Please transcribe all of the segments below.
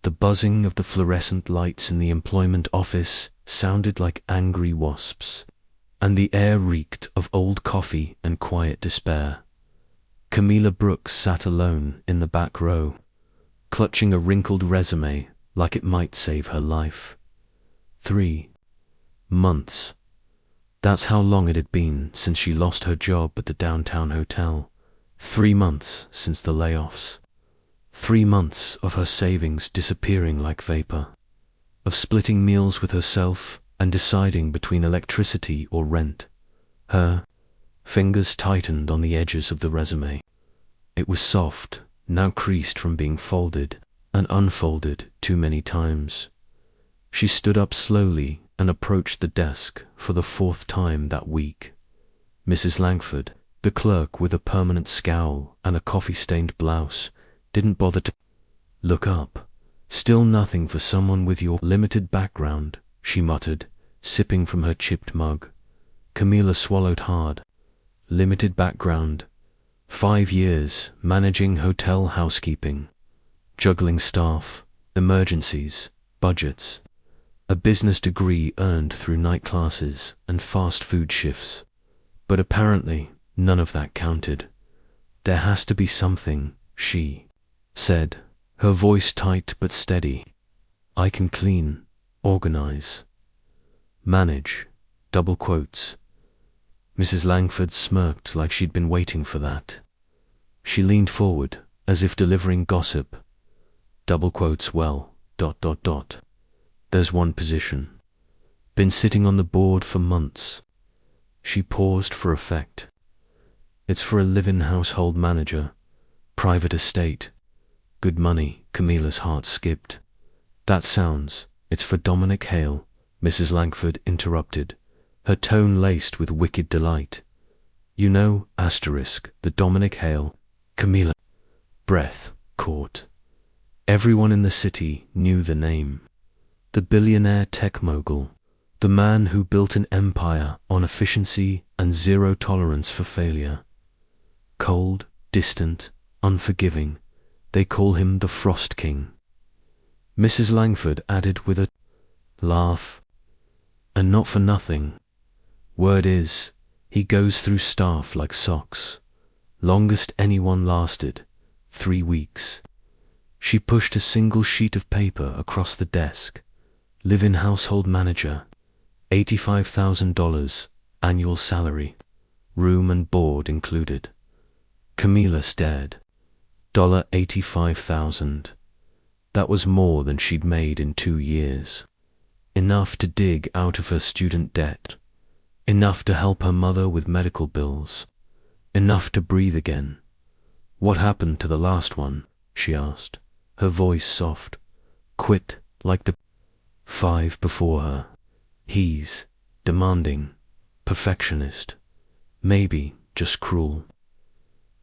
The buzzing of the fluorescent lights in the employment office sounded like angry wasps, and the air reeked of old coffee and quiet despair. Camila Brooks sat alone in the back row, clutching a wrinkled resume like it might save her life. 3 months. That's how long it had been since she lost her job at the downtown hotel. 3 months since the layoffs. 3 months of her savings disappearing like vapor. Of splitting meals with herself and deciding between electricity or rent. Her fingers tightened on the edges of the resume. It was soft, now creased from being folded and unfolded too many times. She stood up slowly and approached the desk for the 4th time that week. Mrs. Langford, the clerk with a permanent scowl and a coffee-stained blouse, didn't bother to look up. "Still nothing for someone with your limited background," she muttered, sipping from her chipped mug. Camila swallowed hard. Limited background. 5 years managing hotel housekeeping, juggling staff, emergencies, budgets. A business degree earned through night classes and fast food shifts. But apparently, none of that counted. "There has to be something," she said, her voice tight but steady. "I can clean, organize, manage," double quotes. Mrs. Langford smirked like she'd been waiting for that. She leaned forward, as if delivering gossip. Double quotes, "Well, ... There's one position. Been sitting on the board for months." She paused for effect. "It's for a live-in household manager, private estate. Good money." Camila's heart skipped. It's for Dominic Hale," Mrs. Langford interrupted, her tone laced with wicked delight. "You know, the Dominic Hale." Camila breath caught. Everyone in the city knew the name. The billionaire tech mogul, the man who built an empire on efficiency and zero tolerance for failure. Cold, distant, unforgiving, they call him the Frost King. Mrs. Langford added with a laugh, "And not for nothing. Word is, he goes through staff like socks. Longest anyone lasted, 3 weeks. She pushed a single sheet of paper across the desk. "Live-in household manager, $85,000 annual salary, room and board included." Camila stared. $85,000. That was more than she'd made in 2 years. Enough to dig out of her student debt. Enough to help her mother with medical bills. Enough to breathe again. "What happened to the last one?" she asked, her voice soft. "Quit like the 5 before her. He's demanding, perfectionist, maybe just cruel.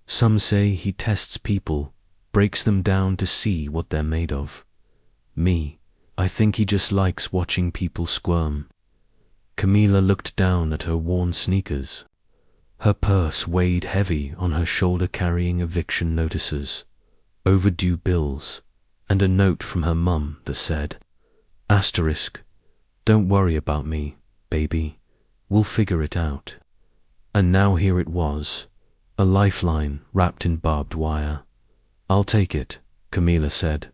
Some say he tests people, breaks them down to see what they're made of. Me, I think he just likes watching people squirm." Camila looked down at her worn sneakers. Her purse weighed heavy on her shoulder, carrying eviction notices, overdue bills, and a note from her mum that said, "Don't worry about me, baby. We'll figure it out." And now here it was, a lifeline wrapped in barbed wire. "I'll take it," Camila said.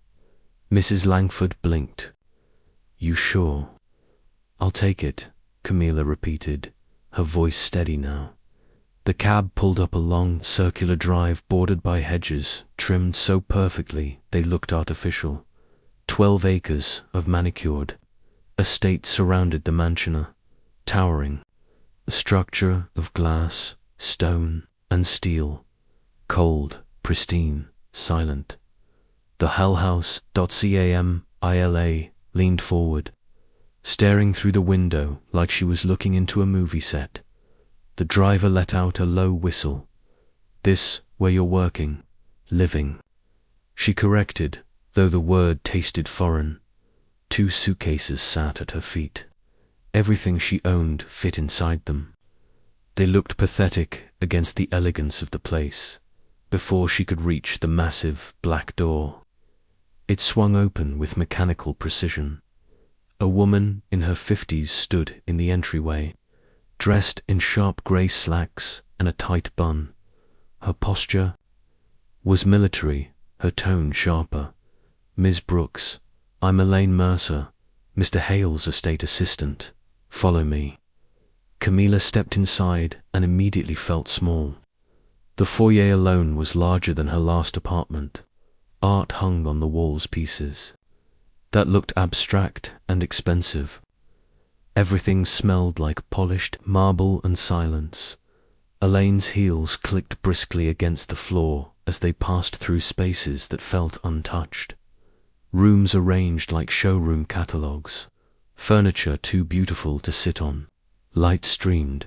Mrs. Langford blinked. "You sure?" "I'll take it," Camila repeated, her voice steady now. The cab pulled up a long, circular drive bordered by hedges, trimmed so perfectly they looked artificial. 12 acres of manicured estate surrounded the mansioner, towering, a structure of glass, stone, and steel, cold, pristine, silent. The Camila leaned forward, staring through the window like she was looking into a movie set. The driver let out a low whistle. "This where you're working, living," she corrected, though the word tasted foreign. 2 suitcases sat at her feet. Everything she owned fit inside them. They looked pathetic against the elegance of the place, before she could reach the massive black door. It swung open with mechanical precision. A woman in her 50s stood in the entryway, dressed in sharp grey slacks and a tight bun. Her posture was military, her tone sharper. "Ms. Brooks, I'm Elaine Mercer, Mr. Hale's estate assistant. Follow me." Camila stepped inside and immediately felt small. The foyer alone was larger than her last apartment. Art hung on the walls, pieces that looked abstract and expensive. Everything smelled like polished marble and silence. Elaine's heels clicked briskly against the floor as they passed through spaces that felt untouched. Rooms arranged like showroom catalogues. Furniture too beautiful to sit on. Light streamed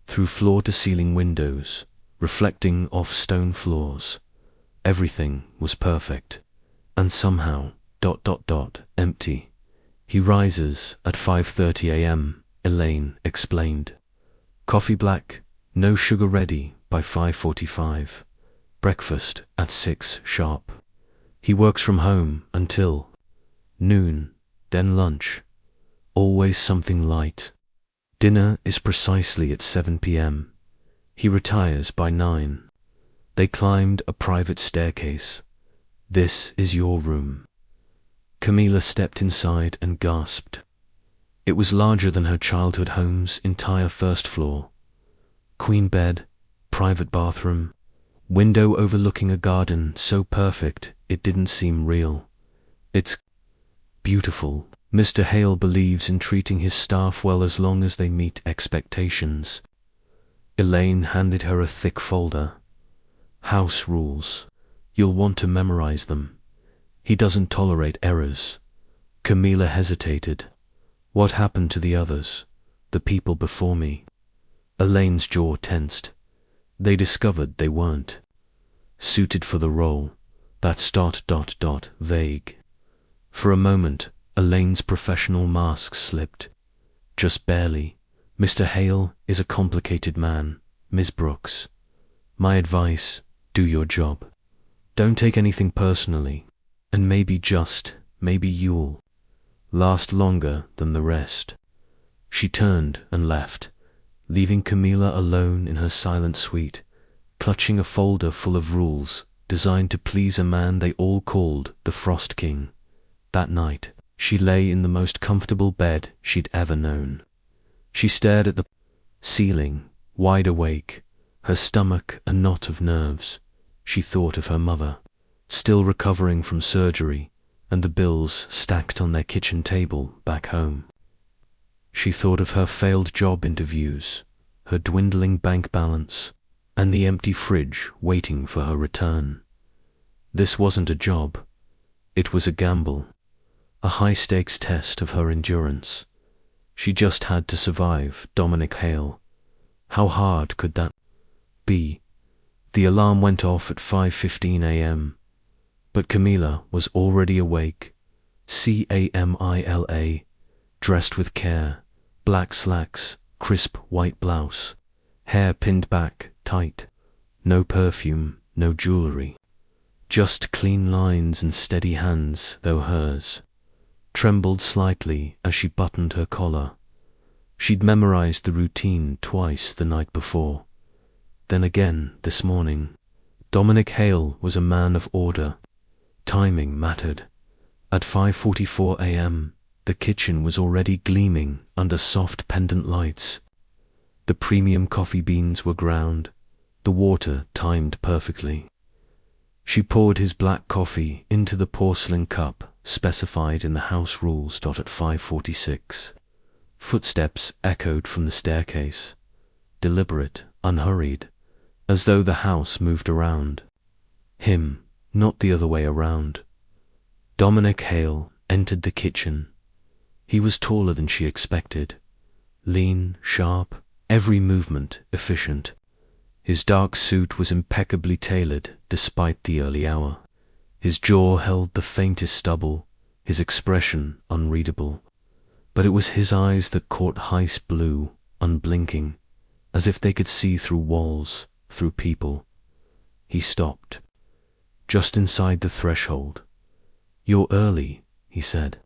through floor-to-ceiling windows, reflecting off stone floors. Everything was perfect, and somehow, empty. "He rises at 5:30 a.m., Elaine explained. "Coffee black, no sugar ready by 5:45. Breakfast at 6 sharp. He works from home until noon, then lunch. Always something light. Dinner is precisely at 7 p.m. He retires by 9. They climbed a private staircase. "This is your room." Camila stepped inside and gasped. It was larger than her childhood home's entire first floor. Queen bed, private bathroom, window overlooking a garden so perfect it didn't seem real. "It's beautiful. Mr. Hale believes in treating his staff well as long as they meet expectations." Elaine handed her a thick folder. "House rules. You'll want to memorize them. He doesn't tolerate errors." Camila hesitated. "What happened to the others? The people before me?" Elaine's jaw tensed. They discovered they weren't suited for the role. That's ... vague. For a moment, Elaine's professional mask slipped. Just barely. "Mr. Hale is a complicated man, Ms. Brooks. My advice, do your job. Don't take anything personally, and maybe you'll last longer than the rest." She turned and left, leaving Camila alone in her silent suite, clutching a folder full of rules designed to please a man they all called the Frost King. That night, she lay in the most comfortable bed she'd ever known. She stared at the ceiling, wide awake, her stomach a knot of nerves. She thought of her mother, still recovering from surgery, and the bills stacked on their kitchen table back home. She thought of her failed job interviews, her dwindling bank balance, and the empty fridge waiting for her return. This wasn't a job. It was a gamble, a high-stakes test of her endurance. She just had to survive Dominic Hale. How hard could that be? The alarm went off at 5:15 a.m., but Camila was already awake. Camila, dressed with care, black slacks, crisp white blouse, hair pinned back tight, no perfume, no jewelry, just clean lines and steady hands, though hers trembled slightly as she buttoned her collar. She'd memorized the routine twice the night before, then again this morning. Dominic Hale was a man of order. Timing mattered. At 5:44 a.m., the kitchen was already gleaming under soft pendant lights. The premium coffee beans were ground, the water timed perfectly. She poured his black coffee into the porcelain cup specified in the house rules. At 5:46, footsteps echoed from the staircase, deliberate, unhurried, as though the house moved around him, not the other way around. Dominic Hale entered the kitchen. He was taller than she expected, lean, sharp, every movement efficient. His dark suit was impeccably tailored despite the early hour. His jaw held the faintest stubble, his expression unreadable. But it was his eyes that caught Heiss blue, unblinking, as if they could see through walls, through people. He stopped, just inside the threshold. "You're early," he said.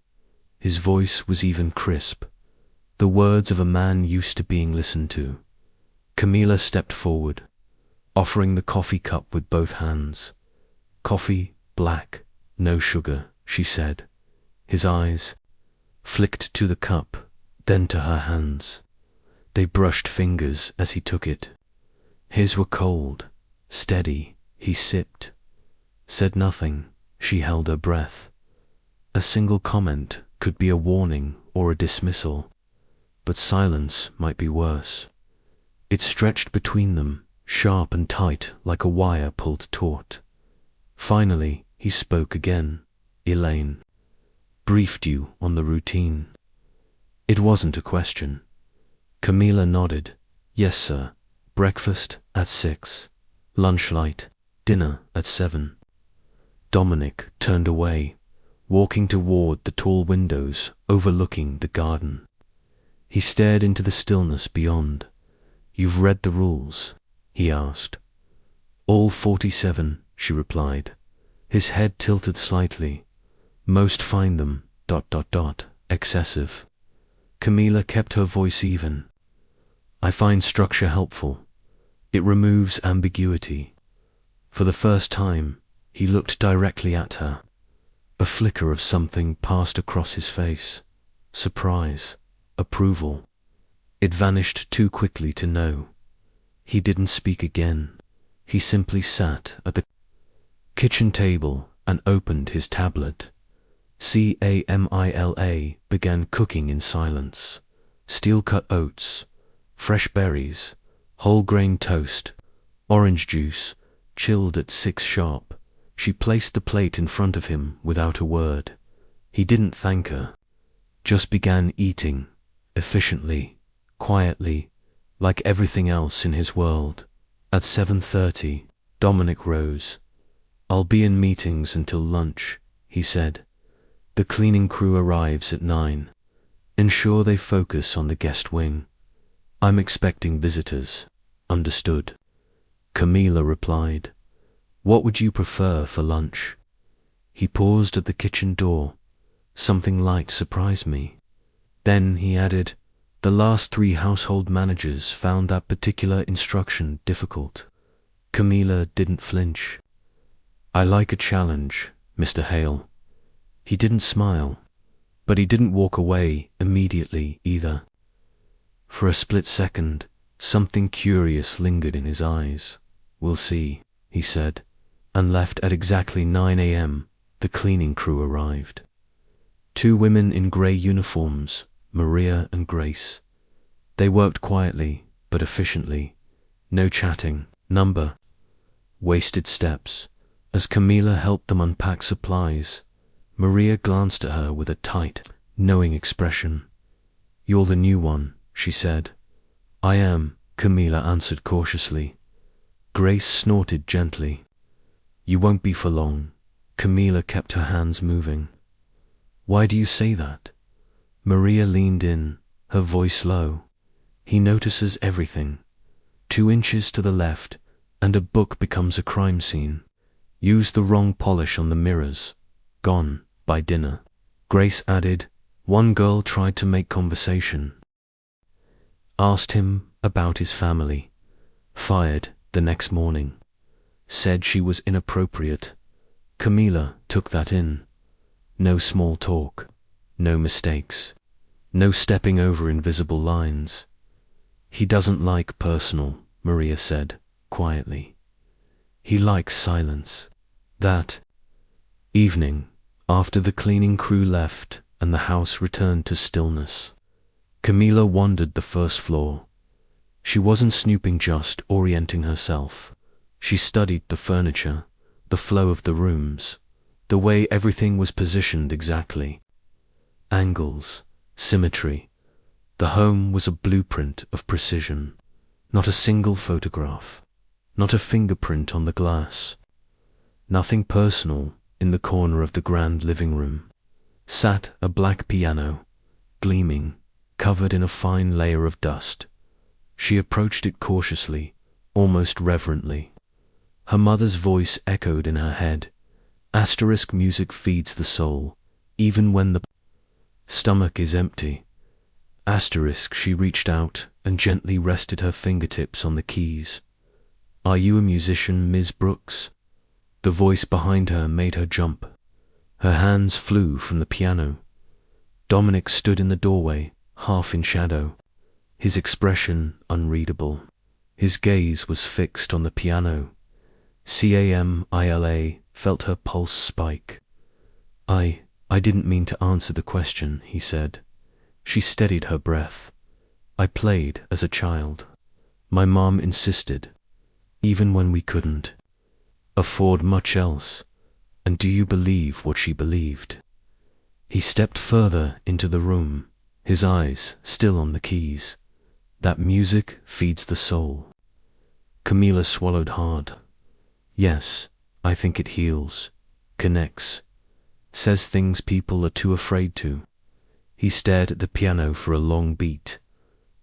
His voice was even crisp, the words of a man used to being listened to. Camila stepped forward, offering the coffee cup with both hands. "Coffee, black, no sugar," she said. His eyes flicked to the cup, then to her hands. They brushed fingers as he took it. His were cold, steady. He sipped, said nothing. She held her breath. A single comment could be a warning or a dismissal, but silence might be worse. It stretched between them, sharp and tight like a wire pulled taut. Finally, he spoke again. "Elaine briefed you on the routine." It wasn't a question. Camila nodded. "Yes, sir. Breakfast at 6, lunch light, dinner at 7. Dominic turned away, walking toward the tall windows overlooking the garden. He stared into the stillness beyond. "You've read the rules?" he asked. "All 47, she replied. His head tilted slightly. "Most find them ... excessive." Camila kept her voice even. "I find structure helpful. It removes ambiguity." For the first time, he looked directly at her. A flicker of something passed across his face. Surprise, approval. It vanished too quickly to know. He didn't speak again. He simply sat at the kitchen table and opened his tablet. Camila began cooking in silence. Steel-cut oats, fresh berries, whole grain toast, orange juice, chilled at 6 sharp. She placed the plate in front of him without a word. He didn't thank her, just began eating, efficiently, quietly, like everything else in his world. At 7:30, Dominic rose. "I'll be in meetings until lunch," he said. "The cleaning crew arrives at 9. Ensure they focus on the guest wing. I'm expecting visitors." "Understood," Camila replied. "What would you prefer for lunch?" He paused at the kitchen door. "Something light surprised me." Then he added, "The last 3 household managers found that particular instruction difficult." Camila didn't flinch. "I like a challenge, Mr. Hale." He didn't smile, but he didn't walk away immediately either. For a split second, something curious lingered in his eyes. "We'll see," he said, and left at exactly 9 a.m. The cleaning crew arrived. 2 women in grey uniforms, Maria and Grace. They worked quietly, but efficiently. No chatting, wasted steps. As Camila helped them unpack supplies, Maria glanced at her with a tight, knowing expression. "You're the new one," she said. "I am," Camila answered cautiously. Grace snorted gently. "You won't be for long." Camila kept her hands moving. "Why do you say that?" Maria leaned in, her voice low. "He notices everything. 2 inches to the left, and a book becomes a crime scene. Use the wrong polish on the mirrors. Gone by dinner." Grace added, "One girl tried to make conversation. Asked him about his family. Fired the next morning. Said she was inappropriate." Camila took that in. No small talk, no mistakes, no stepping over invisible lines. "He doesn't like personal," Maria said, quietly. "He likes silence." That evening, after the cleaning crew left and the house returned to stillness, Camila wandered the first floor. She wasn't snooping, just orienting herself. She studied the furniture, the flow of the rooms, the way everything was positioned exactly. Angles, symmetry. The home was a blueprint of precision. Not a single photograph, not a fingerprint on the glass. Nothing personal. In the corner of the grand living room sat a black piano, gleaming, covered in a fine layer of dust. She approached it cautiously, almost reverently. Her mother's voice echoed in her head. Asterisk music feeds the soul, even when the stomach is empty. Asterisk she reached out and gently rested her fingertips on the keys. Are you a musician, Ms. Brooks? The voice behind her made her jump. Her hands flew from the piano. Dominic stood in the doorway, half in shadow, his expression unreadable. His gaze was fixed on the piano. Camila felt her pulse spike. I didn't mean to answer the question, he said. She steadied her breath. I played as a child. My mom insisted, even when we couldn't afford much else. And do you believe what she believed? He stepped further into the room, his eyes still on the keys. That music feeds the soul. Camila swallowed hard. Yes, I think it heals, connects, says things people are too afraid to. He stared at the piano for a long beat.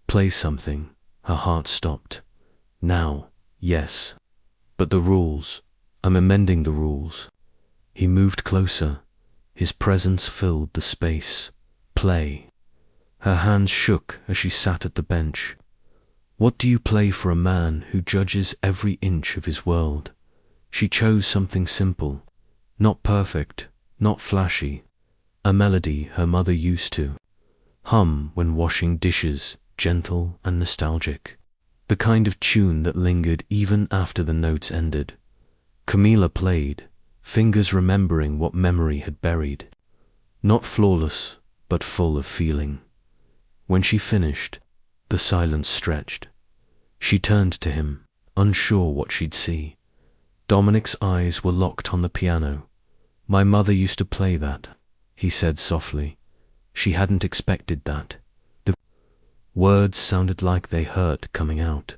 Play something. Her heart stopped. Now, yes. But the rules. I'm amending the rules. He moved closer. His presence filled the space. Play. Her hands shook as she sat at the bench. What do you play for a man who judges every inch of his world? She chose something simple, not perfect, not flashy, a melody her mother used to hum when washing dishes, gentle and nostalgic. The kind of tune that lingered even after the notes ended. Camila played, fingers remembering what memory had buried. Not flawless, but full of feeling. When she finished, the silence stretched. She turned to him, unsure what she'd see. Dominic's eyes were locked on the piano. My mother used to play that, he said softly. She hadn't expected that. The words sounded like they hurt coming out.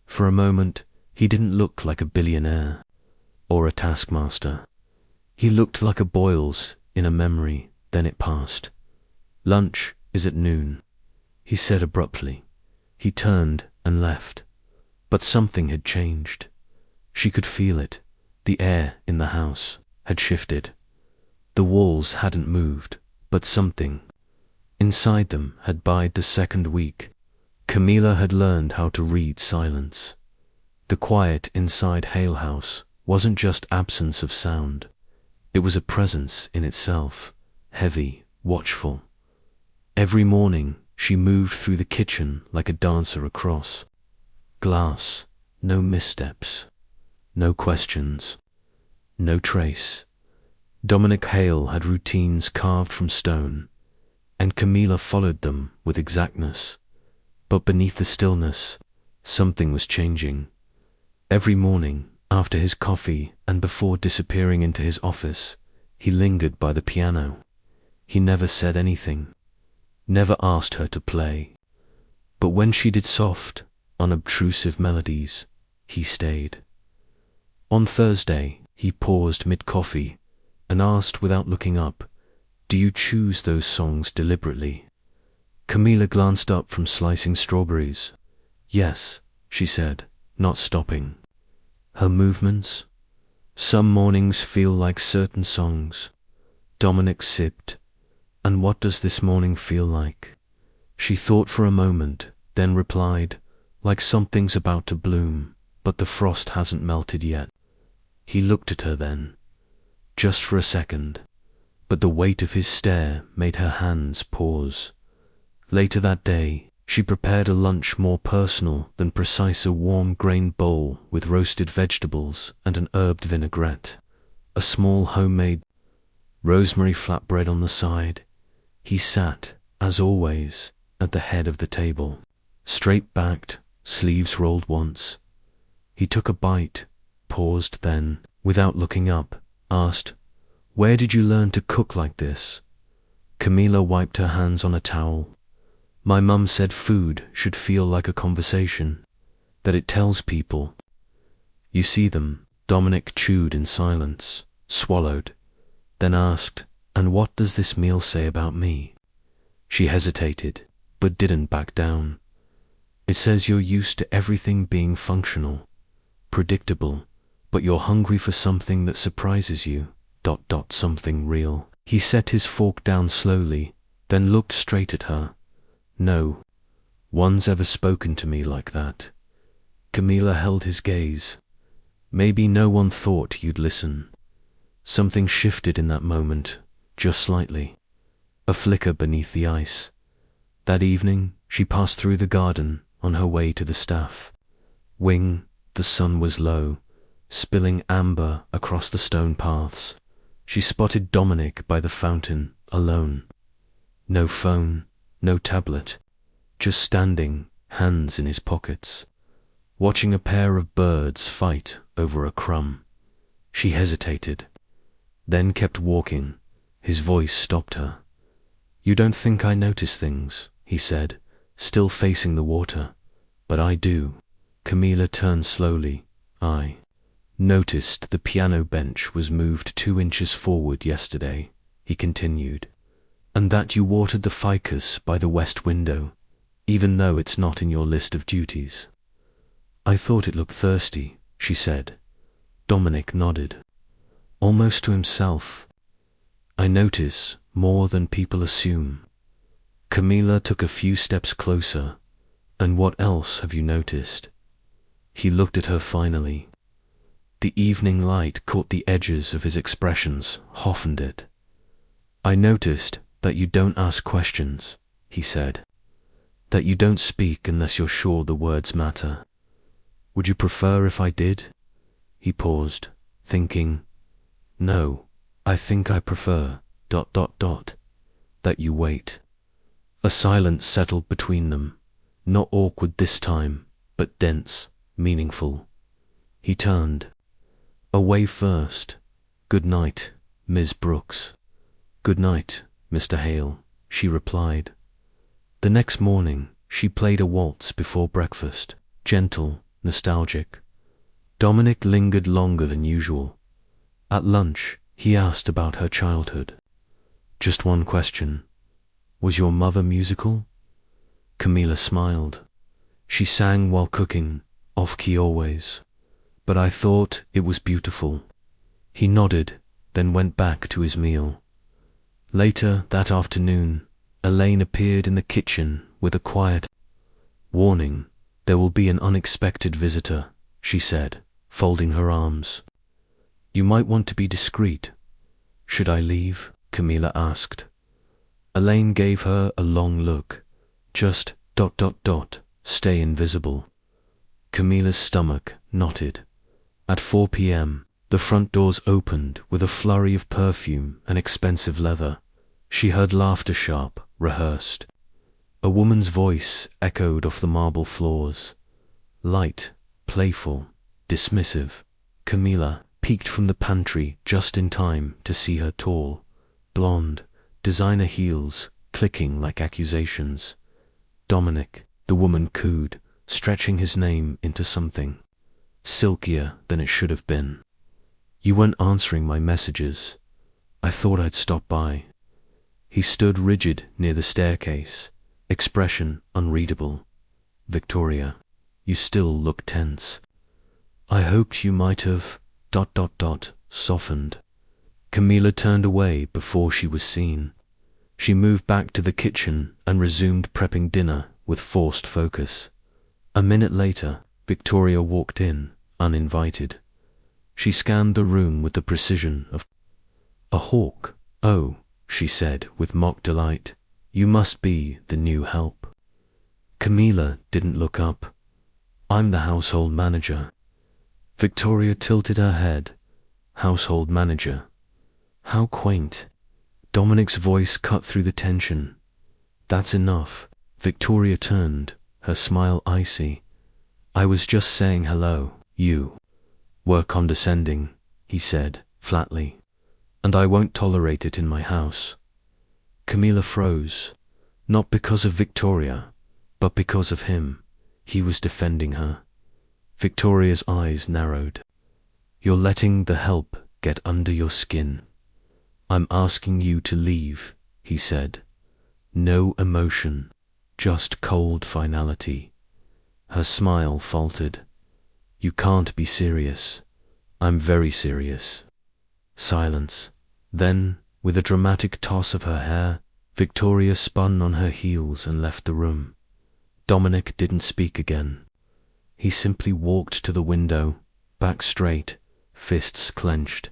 For a moment, he didn't look like a billionaire or a taskmaster. He looked like a Boyles in a memory, then it passed. Lunch is at noon, he said abruptly. He turned and left. But something had changed. She could feel it. The air in the house had shifted. The walls hadn't moved, but something inside them had died the second week. Camila had learned how to read silence. The quiet inside Hale House wasn't just absence of sound. It was a presence in itself, heavy, watchful. Every morning she moved through the kitchen like a dancer across glass, no missteps, no questions, no trace. Dominic Hale had routines carved from stone, and Camila followed them with exactness. But beneath the stillness, something was changing. Every morning, after his coffee and before disappearing into his office, he lingered by the piano. He never said anything, never asked her to play. But when she did soft, unobtrusive melodies, he stayed. On Thursday, he paused mid-coffee and asked without looking up, "Do you choose those songs deliberately?" Camila glanced up from slicing strawberries. "Yes," she said, not stopping. Her movements? "Some mornings feel like certain songs." Dominic sipped. "And what does this morning feel like?" She thought for a moment, then replied, "Like something's about to bloom, but the frost hasn't melted yet." He looked at her then, just for a second, but the weight of his stare made her hands pause. Later that day, she prepared a lunch more personal than precise, a warm-grained bowl with roasted vegetables and an herbed vinaigrette, a small homemade rosemary flatbread on the side. He sat, as always, at the head of the table, straight-backed, sleeves rolled once. He took a bite, paused then, without looking up, asked, "Where did you learn to cook like this?" Camila wiped her hands on a towel. "My mum said food should feel like a conversation, that it tells people. You see them." Dominic chewed in silence, swallowed, then asked, "And what does this meal say about me?" She hesitated, but didn't back down. "It says you're used to everything being functional, predictable, but you're hungry for something that surprises you, Something real. He set his fork down slowly, then looked straight at her. No one's ever spoken to me like that. Camila held his gaze. Maybe no one thought you'd listen. Something shifted in that moment, just slightly. A flicker beneath the ice. That evening, she passed through the garden on her way to the staff wing. The sun was low, spilling amber across the stone paths. She spotted Dominic by the fountain, alone. No phone, no tablet, just standing, hands in his pockets, watching a pair of birds fight over a crumb. She hesitated, then kept walking. His voice stopped her. "You don't think I notice things," he said, still facing the water. "But I do." Camila turned slowly. "I noticed the piano bench was moved 2 inches forward yesterday," he continued, "and that you watered the ficus by the west window, even though it's not in your list of duties." "I thought it looked thirsty," she said. Dominic nodded, almost to himself. "I notice more than people assume." Camila took a few steps closer. "And what else have you noticed?" He looked at her finally. The evening light caught the edges of his expressions, softened it. "I noticed that you don't ask questions," he said. "That you don't speak unless you're sure the words matter. Would you prefer if I did?" He paused, thinking. "No, I think I prefer ... that you wait." A silence settled between them, not awkward this time, but dense, meaningful. He turned. "Away first. Good night, Ms. Brooks." "Good night, Mr. Hale," she replied. The next morning, she played a waltz before breakfast, gentle, nostalgic. Dominic lingered longer than usual. At lunch, he asked about her childhood. Just one question. "Was your mother musical?" Camila smiled. "She sang while cooking, off-key always. But I thought it was beautiful." He nodded, then went back to his meal. Later that afternoon, Elaine appeared in the kitchen with a quiet warning. "There will be an unexpected visitor," she said, folding her arms. "You might want to be discreet." "Should I leave?" Camila asked. Elaine gave her a long look. "Just ... stay invisible." Camila's stomach knotted. At 4 p.m., the front doors opened with a flurry of perfume and expensive leather. She heard laughter, sharp, rehearsed. A woman's voice echoed off the marble floors. Light, playful, dismissive. Camila peeked from the pantry just in time to see her tall, blonde, designer heels clicking like accusations. "Dominic," the woman cooed, stretching his name into something silkier than it should have been. "You weren't answering my messages. I thought I'd stop by." He stood rigid near the staircase, expression unreadable. "Victoria, you still look tense." "I hoped you might have ... softened." Camila turned away before she was seen. She moved back to the kitchen and resumed prepping dinner with forced focus. A minute later, Victoria walked in, uninvited. She scanned the room with the precision of a hawk. "Oh," she said with mock delight, "you must be the new help." Camila didn't look up. "I'm the household manager." Victoria tilted her head. "Household manager? How quaint." Dominic's voice cut through the tension. "That's enough." Victoria turned, her smile icy. "I was just saying hello." "You were condescending," he said, flatly. "And I won't tolerate it in my house." Camila froze, not because of Victoria, but because of him. He was defending her. Victoria's eyes narrowed. "You're letting the help get under your skin." "I'm asking you to leave," he said. No emotion, just cold finality. Her smile faltered. "You can't be serious." "I'm very serious." Silence. Then, with a dramatic toss of her hair, Victoria spun on her heels and left the room. Dominic didn't speak again. He simply walked to the window, back straight, fists clenched.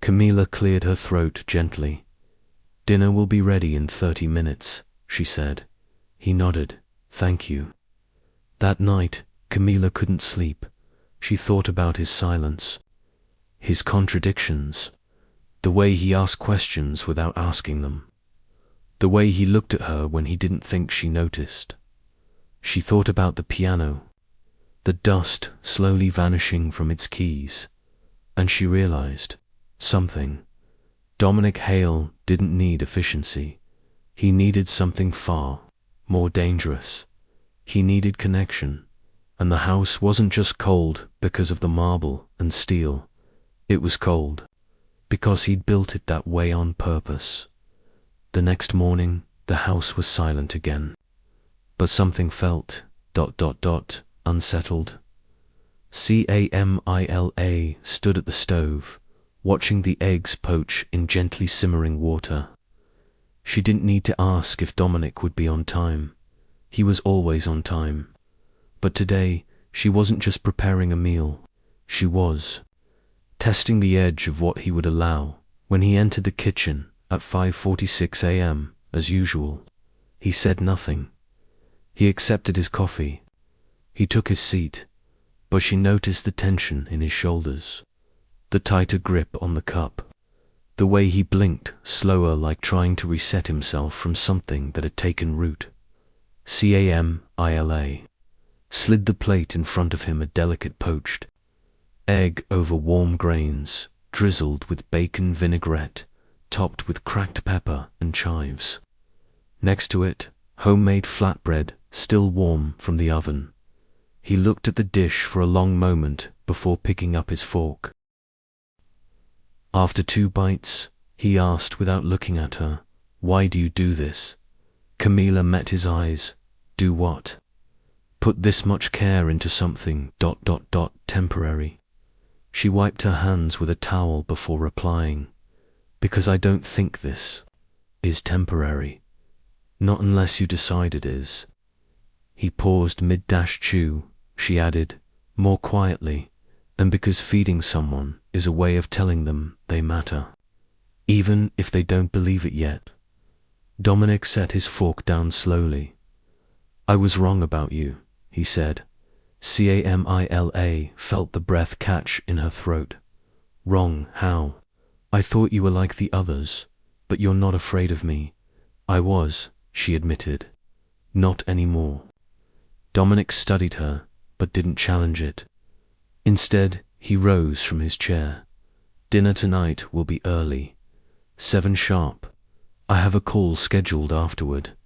Camila cleared her throat gently. "Dinner will be ready in 30 minutes, she said. He nodded. "Thank you." That night, Camila couldn't sleep. She thought about his silence, his contradictions, the way he asked questions without asking them, the way he looked at her when he didn't think she noticed. She thought about the piano, the dust slowly vanishing from its keys, and she realized something. Dominic Hale didn't need efficiency. He needed something far more dangerous. He needed connection, and the house wasn't just cold because of the marble and steel. It was cold because he'd built it that way on purpose. The next morning, the house was silent again, but something felt ... unsettled. Camila stood at the stove, watching the eggs poach in gently simmering water. She didn't need to ask if Dominic would be on time. He was always on time. But today, she wasn't just preparing a meal. She was testing the edge of what he would allow. When he entered the kitchen at 5:46 a.m., as usual, he said nothing. He accepted his coffee. He took his seat, but she noticed the tension in his shoulders, the tighter grip on the cup, the way he blinked slower, like trying to reset himself from something that had taken root. Camila slid the plate in front of him, a delicate poached egg over warm grains, drizzled with bacon vinaigrette, topped with cracked pepper and chives. Next to it, homemade flatbread, still warm from the oven. He looked at the dish for a long moment before picking up his fork. After 2 bites, he asked without looking at her, "Why do you do this?" Camila met his eyes. "Do what?" "Put this much care into something ... temporary." She wiped her hands with a towel before replying, "Because I don't think this is temporary. Not unless you decide it is." He paused mid-chew. She added, more quietly, "And because feeding someone is a way of telling them they matter, even if they don't believe it yet." Dominic set his fork down slowly. "I was wrong about you," he said. Camila felt the breath catch in her throat. "Wrong, how?" "I thought you were like the others, but you're not afraid of me." "I was," she admitted. "Not anymore." Dominic studied her, but didn't challenge it. Instead, he rose from his chair. "Dinner tonight will be early. 7 sharp. I have a call scheduled afterward."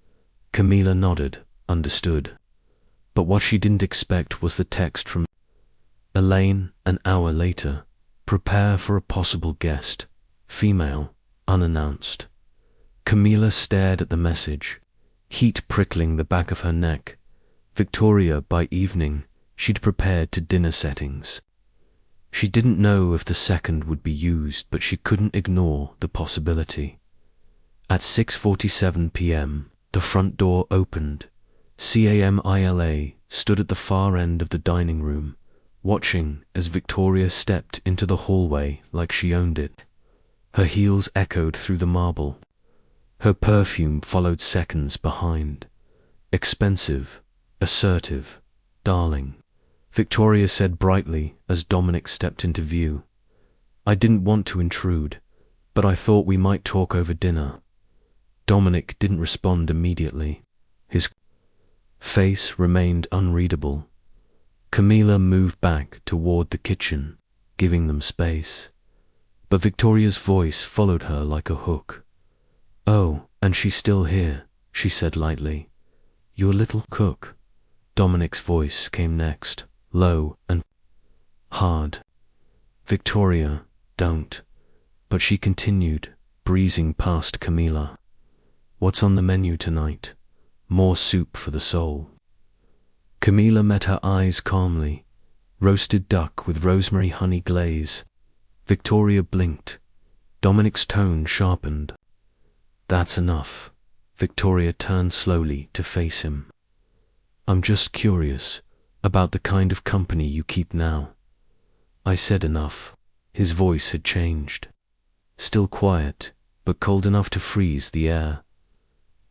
Camila nodded, understood. But what she didn't expect was the text from Elaine an hour later. "Prepare for a possible guest. Female, unannounced." Camila stared at the message, heat prickling the back of her neck. Victoria, by evening, she'd prepared to dinner settings. She didn't know if the second would be used, but she couldn't ignore the possibility. At 6:47 p.m., the front door opened. Camila stood at the far end of the dining room, watching as Victoria stepped into the hallway like she owned it. Her heels echoed through the marble. Her perfume followed seconds behind. "Expensive, assertive, darling," Victoria said brightly as Dominic stepped into view. "I didn't want to intrude, but I thought we might talk over dinner." Dominic didn't respond immediately. His face remained unreadable. Camila moved back toward the kitchen, giving them space. But Victoria's voice followed her like a hook. "Oh, and she's still here," she said lightly. "Your little cook." Dominic's voice came next, low and hard. "Victoria, don't." But she continued, breezing past Camila. "What's on the menu tonight?" "More soup for the soul." Camila met her eyes calmly. "Roasted duck with rosemary honey glaze." Victoria blinked. Dominic's tone sharpened. That's enough. Victoria turned slowly to face him. I'm just curious about the kind of company you keep now. I said enough. His voice had changed. Still quiet, but cold enough to freeze the air.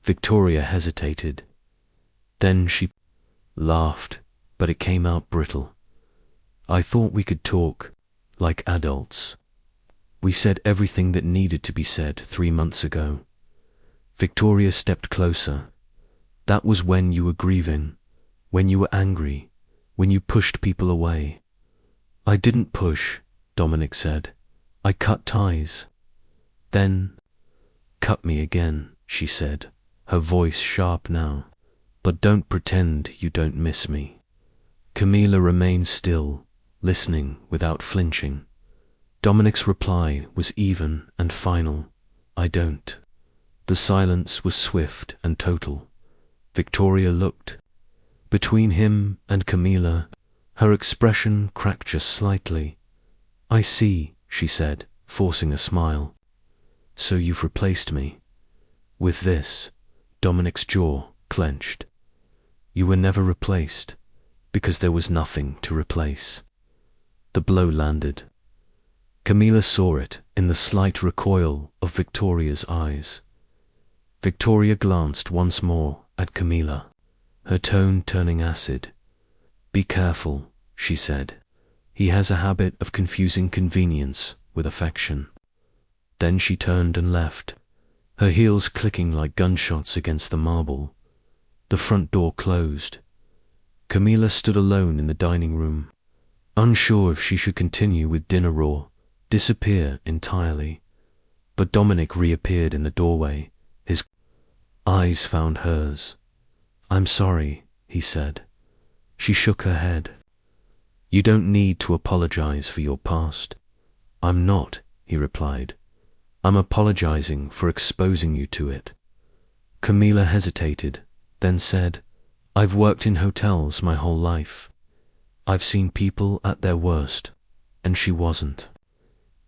Victoria hesitated. Then she laughed, but it came out brittle. I thought we could talk, like adults. We said everything that needed to be said 3 months ago. Victoria stepped closer. That was when you were grieving, when you were angry, when you pushed people away. I didn't push, Dominic said. I cut ties. Then, cut me again, she said, her voice sharp now. But don't pretend you don't miss me. Camila remained still, listening without flinching. Dominic's reply was even and final. I don't. The silence was swift and total. Victoria looked. Between him and Camila, her expression cracked just slightly. I see, she said, forcing a smile. So you've replaced me. With this, Dominic's jaw clenched. You were never replaced, because there was nothing to replace. The blow landed. Camila saw it in the slight recoil of Victoria's eyes. Victoria glanced once more at Camila, her tone turning acid. Be careful, she said. He has a habit of confusing convenience with affection. Then she turned and left, her heels clicking like gunshots against the marble. The front door closed. Camila stood alone in the dining room, unsure if she should continue with dinner or disappear entirely. But Dominic reappeared in the doorway. His eyes found hers. I'm sorry, he said. She shook her head. You don't need to apologize for your past. I'm not, he replied. I'm apologizing for exposing you to it. Camila hesitated, then said, I've worked in hotels my whole life. I've seen people at their worst, and she wasn't.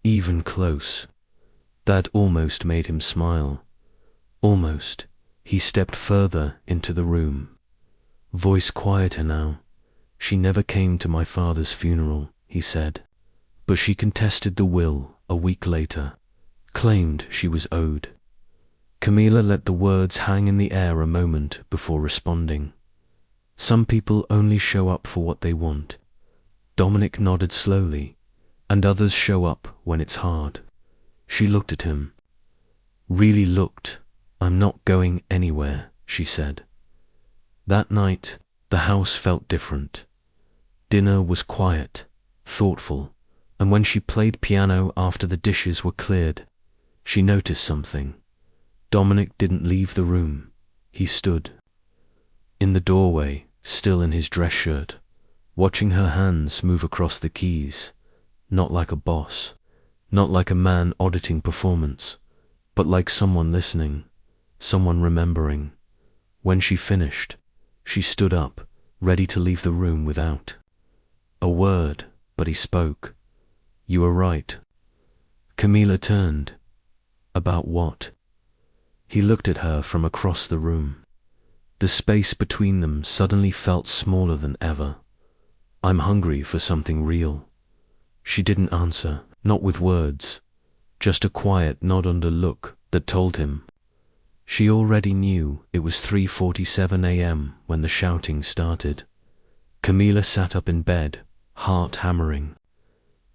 Even close. That almost made him smile. Almost. He stepped further into the room. Voice quieter now. She never came to my father's funeral, he said. But she contested the will a week later, claimed she was owed. Camila let the words hang in the air a moment before responding. Some people only show up for what they want. Dominic nodded slowly, and others show up when it's hard. She looked at him. Really looked. I'm not going anywhere, she said. That night, the house felt different. Dinner was quiet, thoughtful, and when she played piano after the dishes were cleared, she noticed something. Dominic didn't leave the room. He stood in the doorway, still in his dress shirt, watching her hands move across the keys, not like a boss, not like a man auditing performance, but like someone listening, someone remembering. When she finished, she stood up, ready to leave the room without a word, but he spoke. You were right. Camila turned. About what? He looked at her from across the room. The space between them suddenly felt smaller than ever. I'm hungry for something real. She didn't answer, not with words, just a quiet nod and a look that told him. She already knew it was 3:47 a.m. when the shouting started. Camila sat up in bed, heart hammering.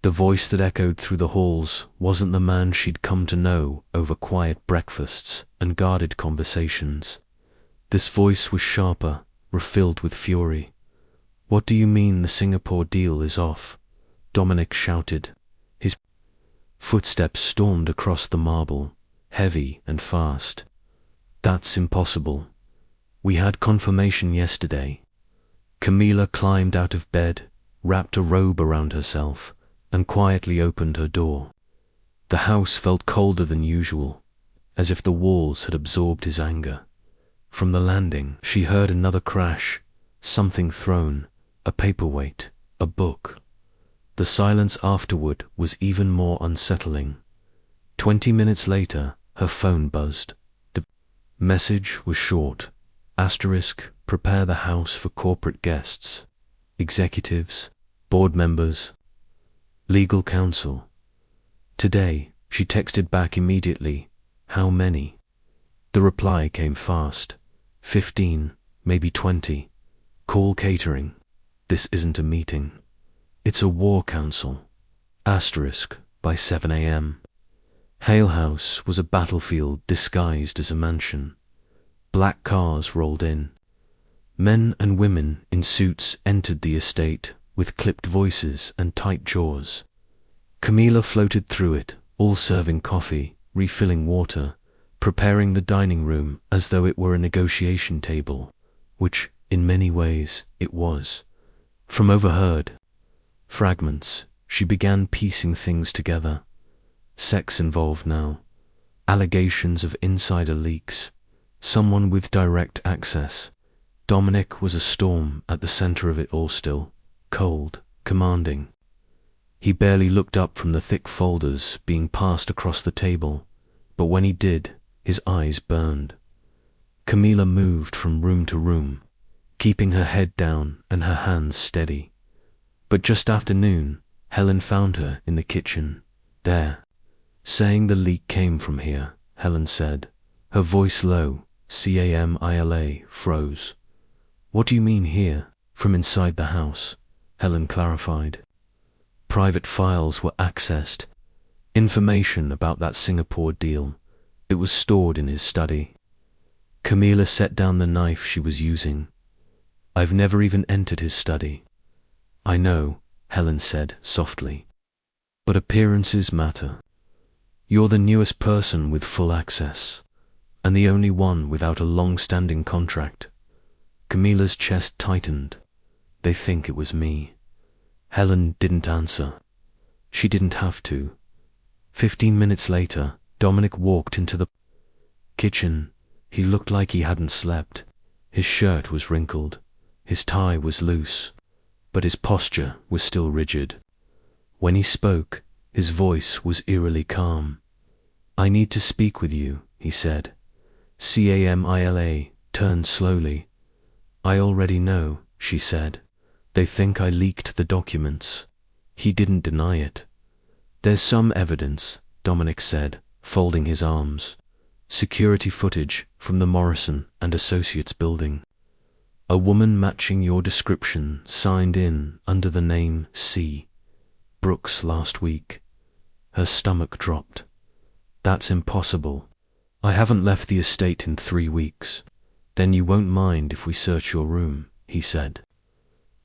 The voice that echoed through the halls wasn't the man she'd come to know over quiet breakfasts and guarded conversations. This voice was sharper, refilled with fury. What do you mean the Singapore deal is off? Dominic shouted. His footsteps stormed across the marble, heavy and fast. That's impossible. We had confirmation yesterday. Camila climbed out of bed, wrapped a robe around herself, and quietly opened her door. The house felt colder than usual, as if the walls had absorbed his anger. From the landing, she heard another crash, something thrown, a paperweight, a book. The silence afterward was even more unsettling. 20 minutes later, her phone buzzed. The message was short. Asterisk, prepare the house for corporate guests, executives, board members, legal counsel. Today, she texted back immediately. How many? The reply came fast. 15, maybe 20. Call catering. This isn't a meeting. It's a war council. Asterisk, by 7 a.m. Hale House was a battlefield disguised as a mansion. Black cars rolled in. Men and women in suits entered the estate with clipped voices and tight jaws. Camila floated through it, all serving coffee, refilling water, preparing the dining room as though it were a negotiation table, which, in many ways, it was. From overheard fragments, she began piecing things together. Sex involved now. Allegations of insider leaks. Someone with direct access. Dominic was a storm at the center of it all still, cold, commanding. He barely looked up from the thick folders being passed across the table, but when he did, his eyes burned. Camila moved from room to room, keeping her head down and her hands steady. But just after noon, Helen found her in the kitchen, there. Saying the leak came from here, Helen said. Her voice low, Camila, froze. What do you mean here? From inside the house, Helen clarified. Private files were accessed. Information about that Singapore deal. It was stored in his study. Camila set down the knife she was using. I've never even entered his study. I know, Helen said softly. But appearances matter. You're the newest person with full access, and the only one without a long-standing contract. Camila's chest tightened. They think it was me. Helen didn't answer. She didn't have to. 15 minutes later, Dominic walked into the kitchen. He looked like he hadn't slept. His shirt was wrinkled. His tie was loose. But his posture was still rigid. When he spoke, his voice was eerily calm. I need to speak with you, he said. Camila turned slowly. I already know, she said. They think I leaked the documents. He didn't deny it. There's some evidence, Dominic said, folding his arms. Security footage from the Morrison and Associates building. A woman matching your description signed in under the name C. Brooks last week. Her stomach dropped. That's impossible. I haven't left the estate in 3 weeks. Then you won't mind if we search your room, he said.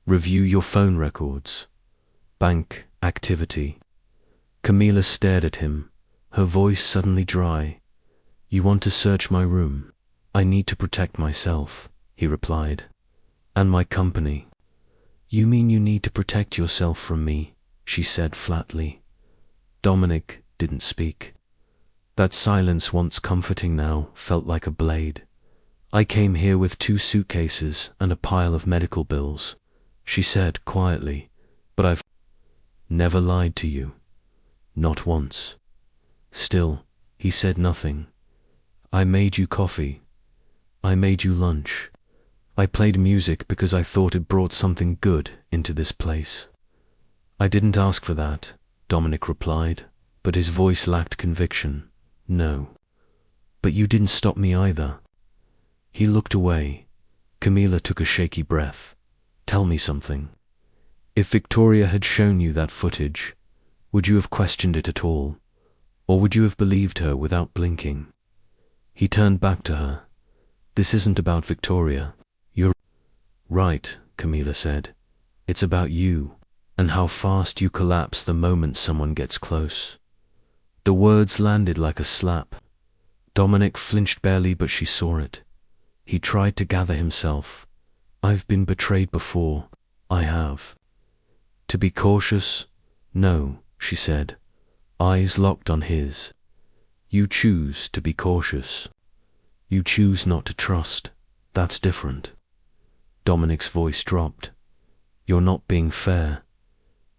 Review your phone records. Bank activity. Camila stared at him, her voice suddenly dry. You want to search my room? I need to protect myself, he replied. And my company. You mean you need to protect yourself from me, she said flatly. Dominic didn't speak. That silence, once comforting now, felt like a blade. I came here with 2 suitcases and a pile of medical bills, she said quietly, but I've never lied to you. Not once. Still, he said nothing. I made you coffee. I made you lunch. I played music because I thought it brought something good into this place. I didn't ask for that, Dominic replied, but his voice lacked conviction. No. But you didn't stop me either. He looked away. Camila took a shaky breath. Tell me something. If Victoria had shown you that footage, would you have questioned it at all? Or would you have believed her without blinking? He turned back to her. This isn't about Victoria. You're right, Camila said. It's about you, and how fast you collapse the moment someone gets close. The words landed like a slap. Dominic flinched barely, but she saw it. He tried to gather himself. I've been betrayed before. I have. To be cautious? No, she said, eyes locked on his. You choose to be cautious. You choose not to trust. That's different. Dominic's voice dropped. You're not being fair.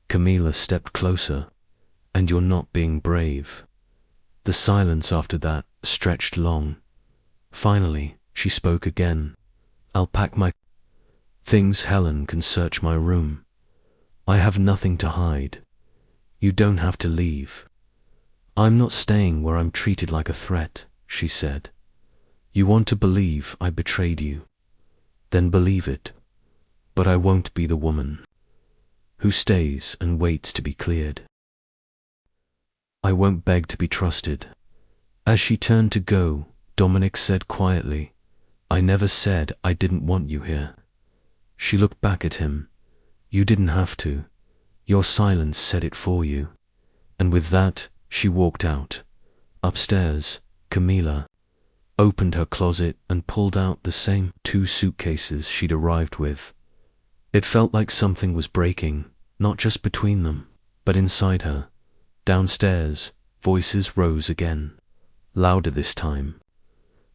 Camila stepped closer. And you're not being brave. The silence after that stretched long. Finally, she spoke again. "I'll pack my things. Helen can search my room. I have nothing to hide. You don't have to leave." "I'm not staying where I'm treated like a threat," she said. "You want to believe I betrayed you? Then believe it. But I won't be the woman who stays and waits to be cleared. I won't beg to be trusted." As she turned to go, Dominic said quietly, "I never said I didn't want you here." She looked back at him. "You didn't have to. Your silence said it for you." And with that, she walked out. Upstairs, Camila opened her closet and pulled out the same 2 suitcases she'd arrived with. It felt like something was breaking, not just between them, but inside her. Downstairs, voices rose again, louder this time.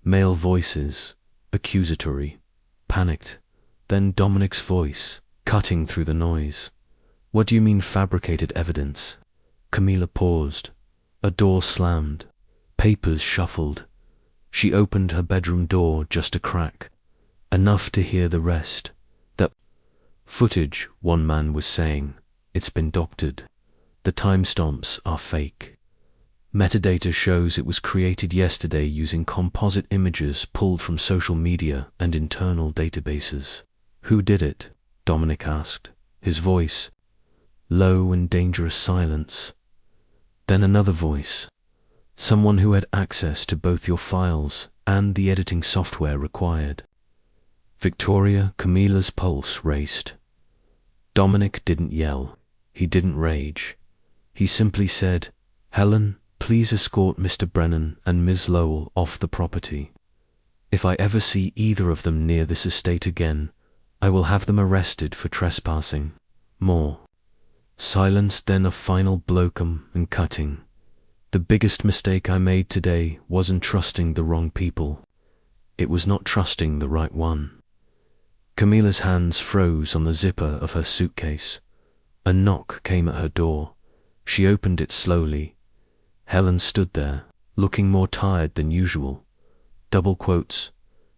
Male voices, accusatory, panicked. Then Dominic's voice, cutting through the noise. "What do you mean fabricated evidence?" Camila paused. A door slammed. Papers shuffled. She opened her bedroom door just a crack, enough to hear the rest. "That footage," one man was saying, "it's been doctored. The timestamps are fake. Metadata shows it was created yesterday using composite images pulled from social media and internal databases." "Who did it?" Dominic asked, his voice low in dangerous silence. Then another voice. "Someone who had access to both your files and the editing software required." Victoria, Camila's pulse raced. Dominic didn't yell. He didn't rage. He simply said, "Helen, please escort Mr. Brennan and Ms. Lowell off the property. If I ever see either of them near this estate again, I will have them arrested for trespassing." More silence, then a final blowcome and cutting. "The biggest mistake I made today wasn't trusting the wrong people. It was not trusting the right one." Camila's hands froze on the zipper of her suitcase. A knock came at her door. She opened it slowly. Helen stood there, looking more tired than usual. Double quotes.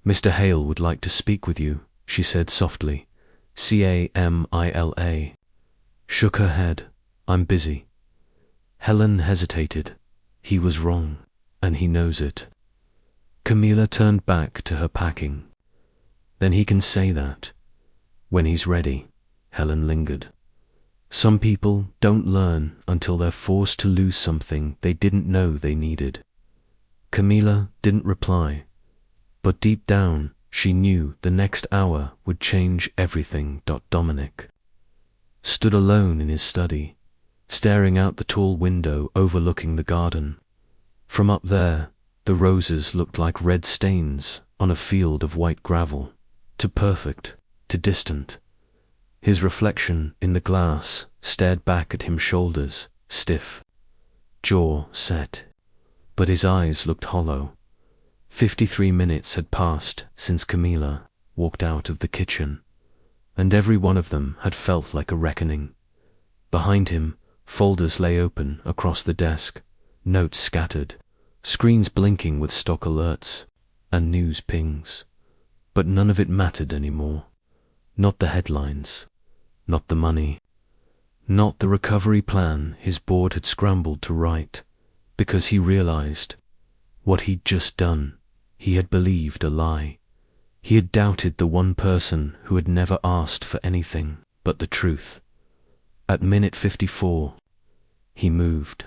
"Mr. Hale would like to speak with you," she said softly. "Camila." Shook her head. "I'm busy." Helen hesitated. He was wrong, and he knows it. Camila turned back to her packing. "Then he can say that when he's ready." Helen lingered. "Some people don't learn until they're forced to lose something they didn't know they needed." Camila didn't reply, but deep down she knew the next hour would change everything. Dominic stood alone in his study, staring out the tall window overlooking the garden. From up there, the roses looked like red stains on a field of white gravel, too perfect, too distant. His reflection in the glass stared back at him, shoulders stiff, jaw set, but his eyes looked hollow. 53 minutes had passed since Camila walked out of the kitchen, and every one of them had felt like a reckoning. Behind him, folders lay open across the desk, notes scattered, screens blinking with stock alerts, and news pings. But none of it mattered anymore. Not the headlines, not the money, not the recovery plan his board had scrambled to write, because he realized what he'd just done. He had believed a lie. He had doubted the one person who had never asked for anything but the truth. At minute 54, he moved.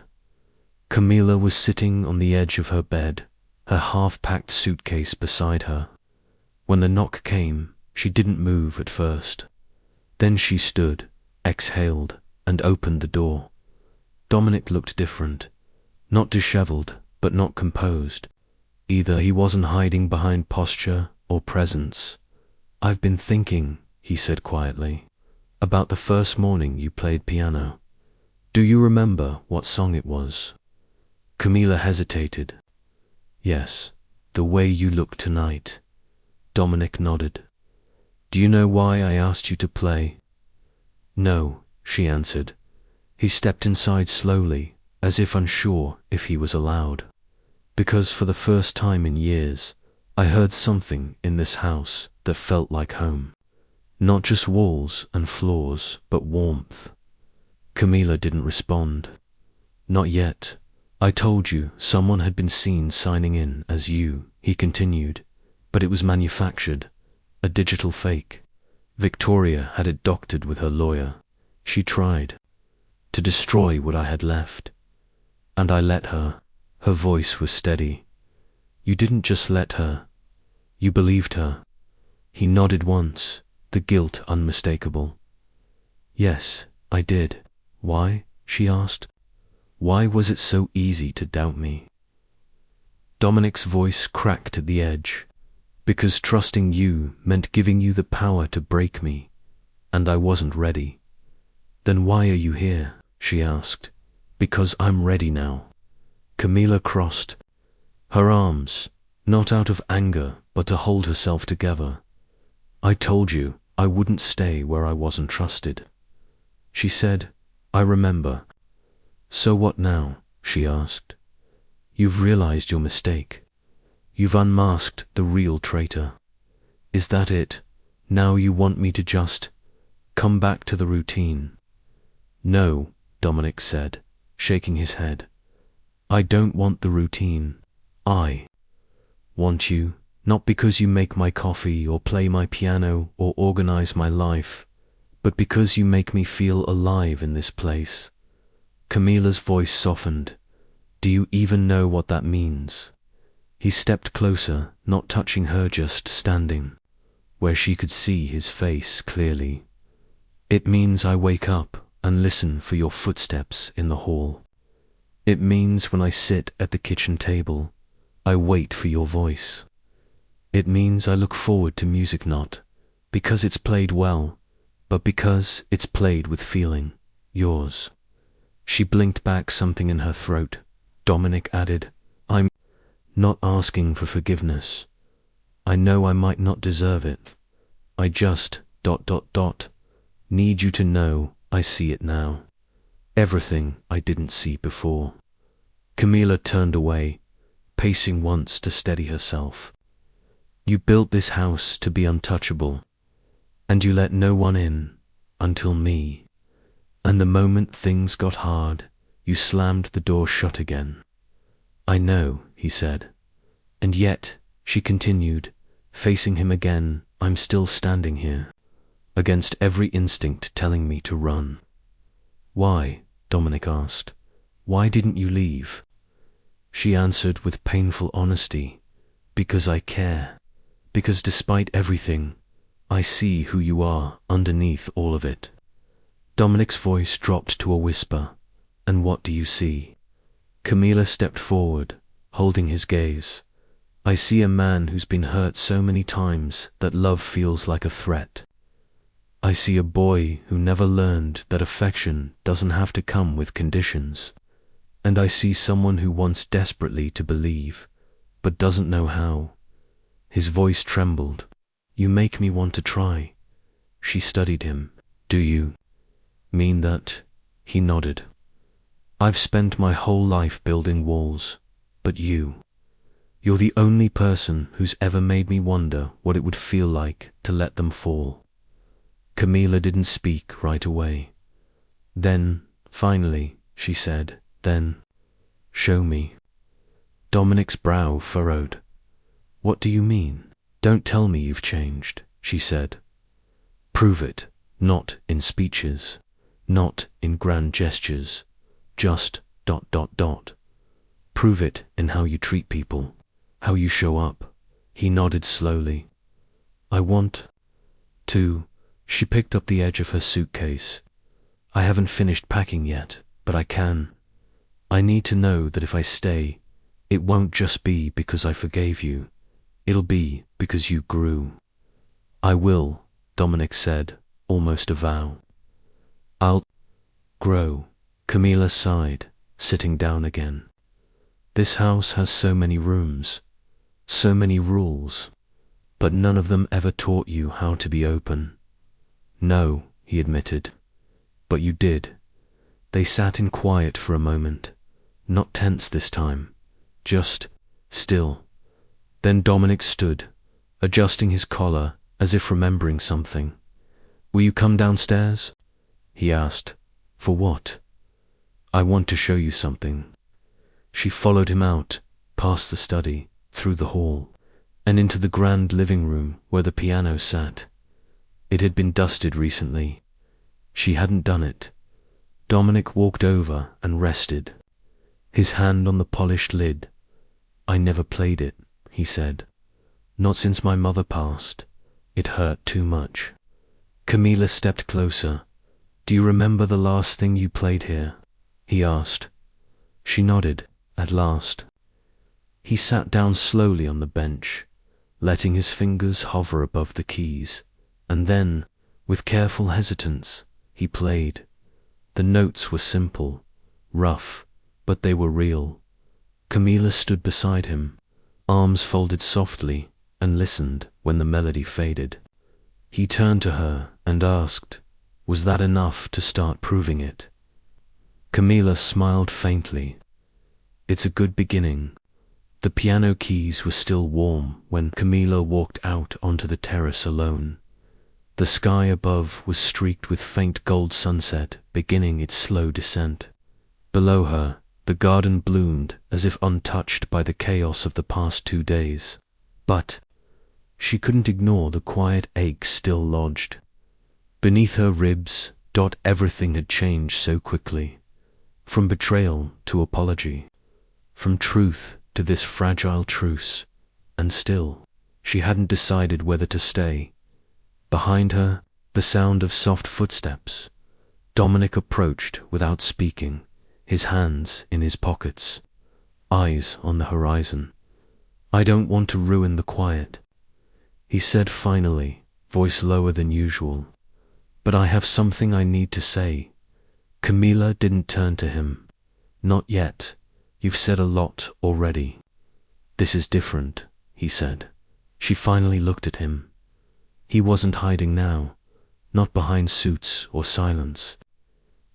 Camila was sitting on the edge of her bed, her half-packed suitcase beside her. When the knock came, she didn't move at first. Then she stood, exhaled, and opened the door. Dominic looked different. Not disheveled, but not composed. Either he wasn't hiding behind posture or presence. "I've been thinking," he said quietly, "about the first morning you played piano. Do you remember what song it was?" Camila hesitated. "Yes, The Way You Look Tonight." Dominic nodded. "Do you know why I asked you to play?" "No," she answered. He stepped inside slowly, as if unsure if he was allowed. Because for the first time in years, I heard something in this house that felt like home. Not just walls and floors, but warmth. Camila didn't respond. Not yet. I told you someone had been seen signing in as you, he continued, but it was manufactured, a digital fake. Victoria had it doctored with her lawyer. She tried to destroy what I had left. And I let her. Her voice was steady. You didn't just let her. You believed her. He nodded once, the guilt unmistakable. Yes, I did. Why? She asked. Why was it so easy to doubt me? Dominic's voice cracked at the edge. Because trusting you meant giving you the power to break me, and I wasn't ready. Then why are you here? She asked. Because I'm ready now. Camila crossed her arms, not out of anger, but to hold herself together. I told you I wouldn't stay where I wasn't trusted. She said, I remember. So what now? She asked. You've realized your mistake. You've unmasked the real traitor. Is that it? Now you want me to just come back to the routine? No, Dominic said, shaking his head. I don't want the routine. I want you, not because you make my coffee or play my piano or organize my life, but because you make me feel alive in this place. Camila's voice softened. Do you even know what that means? He stepped closer, not touching her, just standing, where she could see his face clearly. It means I wake up and listen for your footsteps in the hall. It means when I sit at the kitchen table, I wait for your voice. It means I look forward to music, not because it's played well, but because it's played with feeling, yours. She blinked back, something in her throat. Dominic added, I'm not asking for forgiveness. I know I might not deserve it. I just, need you to know I see it now. Everything I didn't see before. Camila turned away, pacing once to steady herself. You built this house to be untouchable, and you let no one in until me. And the moment things got hard, you slammed the door shut again. I know, he said. And yet, she continued, facing him again, I'm still standing here, against every instinct telling me to run. Why? Dominic asked. Why didn't you leave? She answered with painful honesty, because I care. Because despite everything, I see who you are underneath all of it. Dominic's voice dropped to a whisper. And what do you see? Camila stepped forward, holding his gaze. I see a man who's been hurt so many times that love feels like a threat. I see a boy who never learned that affection doesn't have to come with conditions. And I see someone who wants desperately to believe, but doesn't know how. His voice trembled. You make me want to try. She studied him. Do you mean that? He nodded. I've spent my whole life building walls, but you're the only person who's ever made me wonder what it would feel like to let them fall. Camila didn't speak right away. Then, finally, she said, then, show me. Dominic's brow furrowed. What do you mean? Don't tell me you've changed, she said. Prove it, not in speeches, not in grand gestures, just ... Prove it in how you treat people, how you show up. He nodded slowly. I want to. She picked up the edge of her suitcase. I haven't finished packing yet, but I can. I need to know that if I stay, it won't just be because I forgave you. It'll be because you grew. I will, Dominic said, almost a vow. I'll grow. Camila sighed, sitting down again. This house has so many rooms, so many rules, but none of them ever taught you how to be open. No, he admitted, but you did. They sat in quiet for a moment, not tense this time, just Still. Then Dominic stood, adjusting his collar as if remembering something. "Will you come downstairs?" he asked. "For what?" "I want to show you something." She followed him out, past the study, through the hall, and into the grand living room where the piano sat. It had been dusted recently. She hadn't done it. Dominic walked over and rested, his hand on the polished lid. "I never played it," he said. "Not since my mother passed. It hurt too much." Camila stepped closer. "Do you remember the last thing you played here?" he asked. She nodded, at last. He sat down slowly on the bench, letting his fingers hover above the keys, and then, with careful hesitance, he played. The notes were simple, rough, but they were real. Camila stood beside him, arms folded softly, and listened when the melody faded. He turned to her and asked, "Was that enough to start proving it?" Camila smiled faintly. "It's a good beginning." The piano keys were still warm when Camila walked out onto the terrace alone. The sky above was streaked with faint gold sunset beginning its slow descent. Below her, the garden bloomed as if untouched by the chaos of the past 2 days. But she couldn't ignore the quiet ache still lodged. Beneath her ribs, everything had changed so quickly. From betrayal to apology. From truth to this fragile truce. And still, she hadn't decided whether to stay. Behind her, the sound of soft footsteps. Dominic approached without speaking, his hands in his pockets, eyes on the horizon. "I don't want to ruin the quiet," he said finally, voice lower than usual. "But I have something I need to say." Camila didn't turn to him. "Not yet. You've said a lot already." "This is different," he said. She finally looked at him. He wasn't hiding now, not behind suits or silence.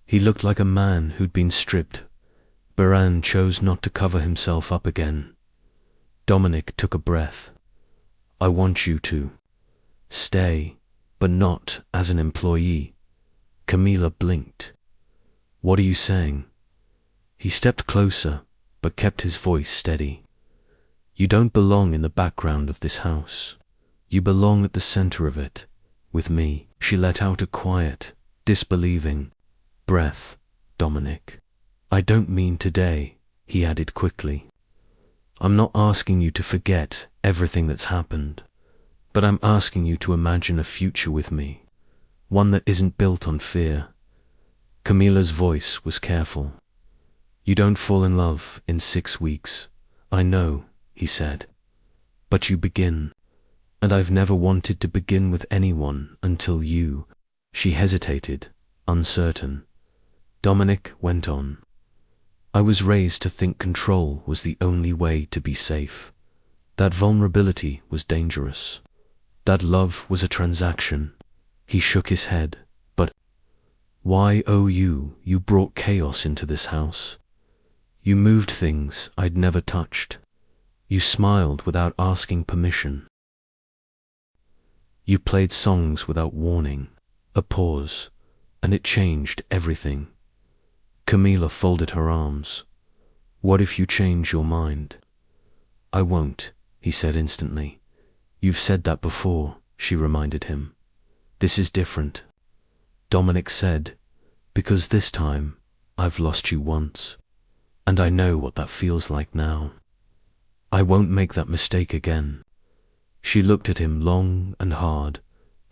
He looked like a man who'd been stripped. Baran chose not to cover himself up again. Dominic took a breath. "I want you to stay, but not as an employee." Camila blinked. "What are you saying?" He stepped closer, but kept his voice steady. "You don't belong in the background of this house. You belong at the center of it, with me." She let out a quiet, disbelieving breath. "Dominic, I don't mean today," he added quickly. "I'm not asking you to forget everything that's happened, but I'm asking you to imagine a future with me, one that isn't built on fear." Camila's voice was careful. "You don't fall in love in 6 weeks. I know," he said. "But you begin. And I've never wanted to begin with anyone until you." She hesitated, uncertain. Dominic went on. "I was raised to think control was the only way to be safe. That vulnerability was dangerous. That love was a transaction." He shook his head. "But why, oh you brought chaos into this house. You moved things I'd never touched. You smiled without asking permission. You played songs without warning, a pause, and it changed everything." Camila folded her arms. "What if you change your mind?" "I won't," he said instantly. "You've said that before," she reminded him. "This is different." Dominic said, "Because this time, I've lost you once, and I know what that feels like now. I won't make that mistake again." She looked at him long and hard,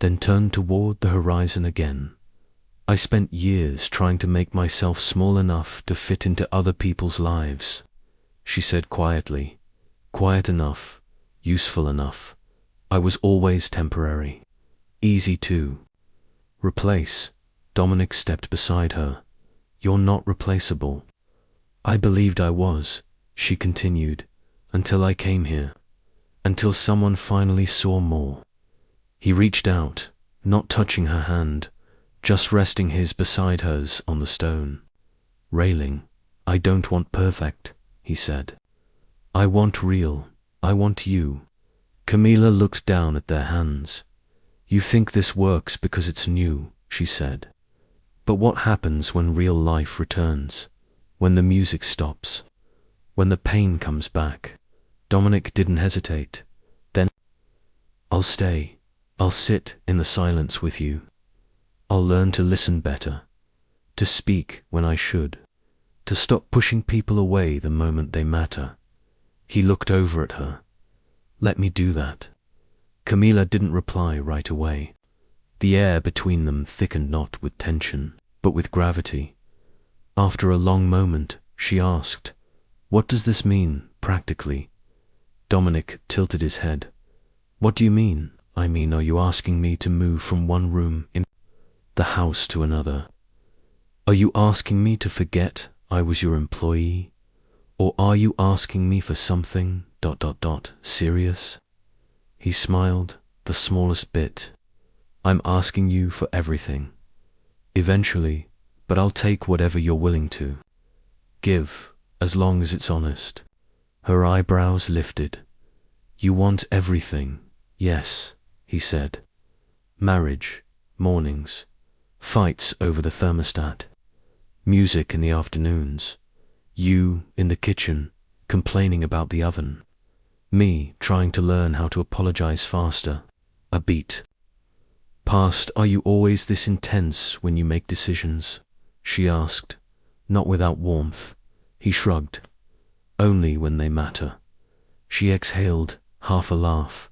then turned toward the horizon again. "I spent years trying to make myself small enough to fit into other people's lives," she said quietly. "Quiet enough, useful enough. I was always temporary. Easy to replace." Dominic stepped beside her. "You're not replaceable." "I believed I was," she continued, "until I came here. Until someone finally saw more." He reached out, not touching her hand, just resting his beside hers on the stone. Railing. "I don't want perfect," he said. I want real. I want you. Camila looked down at their hands. You think this works because it's new, she said. But what happens when real life returns? When the music stops? When the pain comes back? Dominic didn't hesitate. Then, I'll stay. I'll sit in the silence with you. I'll learn to listen better, to speak when I should, to stop pushing people away the moment they matter. He looked over at her. Let me do that. Camila didn't reply right away. The air between them thickened not with tension, but with gravity. After a long moment, she asked, What does this mean, practically? Dominic tilted his head. What do you mean? I mean, are you asking me to move from one room in the house to another? Are you asking me to forget I was your employee? Or are you asking me for something, serious? He smiled, the smallest bit. I'm asking you for everything. Eventually, but I'll take whatever you're willing to. Give, as long as it's honest. Her eyebrows lifted. You want everything, yes, he said. Marriage, mornings, fights over the thermostat, music in the afternoons, you in the kitchen, complaining about the oven, me trying to learn how to apologize faster, a beat. Past, are you always this intense when you make decisions? She asked, not without warmth. He shrugged. Only when they matter. She exhaled, half a laugh.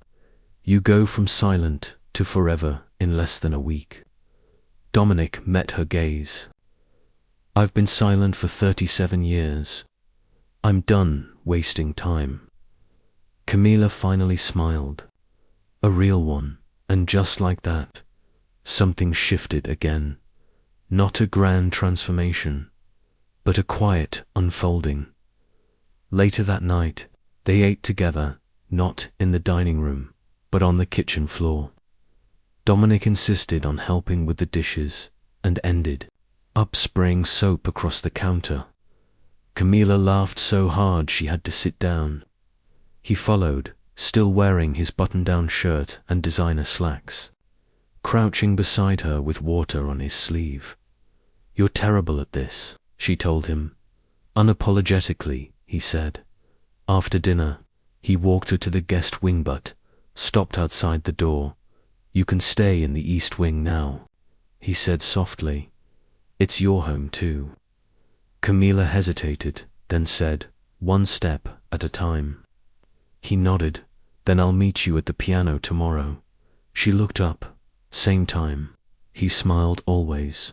You go from silent to forever in less than a week. Dominic met her gaze. I've been silent for 37 years. I'm done wasting time. Camila finally smiled. A real one, and just like that, something shifted again. Not a grand transformation, but a quiet unfolding. Later that night, they ate together, not in the dining room, but on the kitchen floor. Dominic insisted on helping with the dishes, and ended up spraying soap across the counter. Camila laughed so hard she had to sit down. He followed, still wearing his button-down shirt and designer slacks, crouching beside her with water on his sleeve. You're terrible at this, she told him. Unapologetically, he said. After dinner, he walked her to the guest wing but stopped outside the door. You can stay in the east wing now, he said softly. It's your home too. Camila hesitated, then said, one step at a time. He nodded. Then I'll meet you at the piano tomorrow. She looked up. Same time. He smiled always.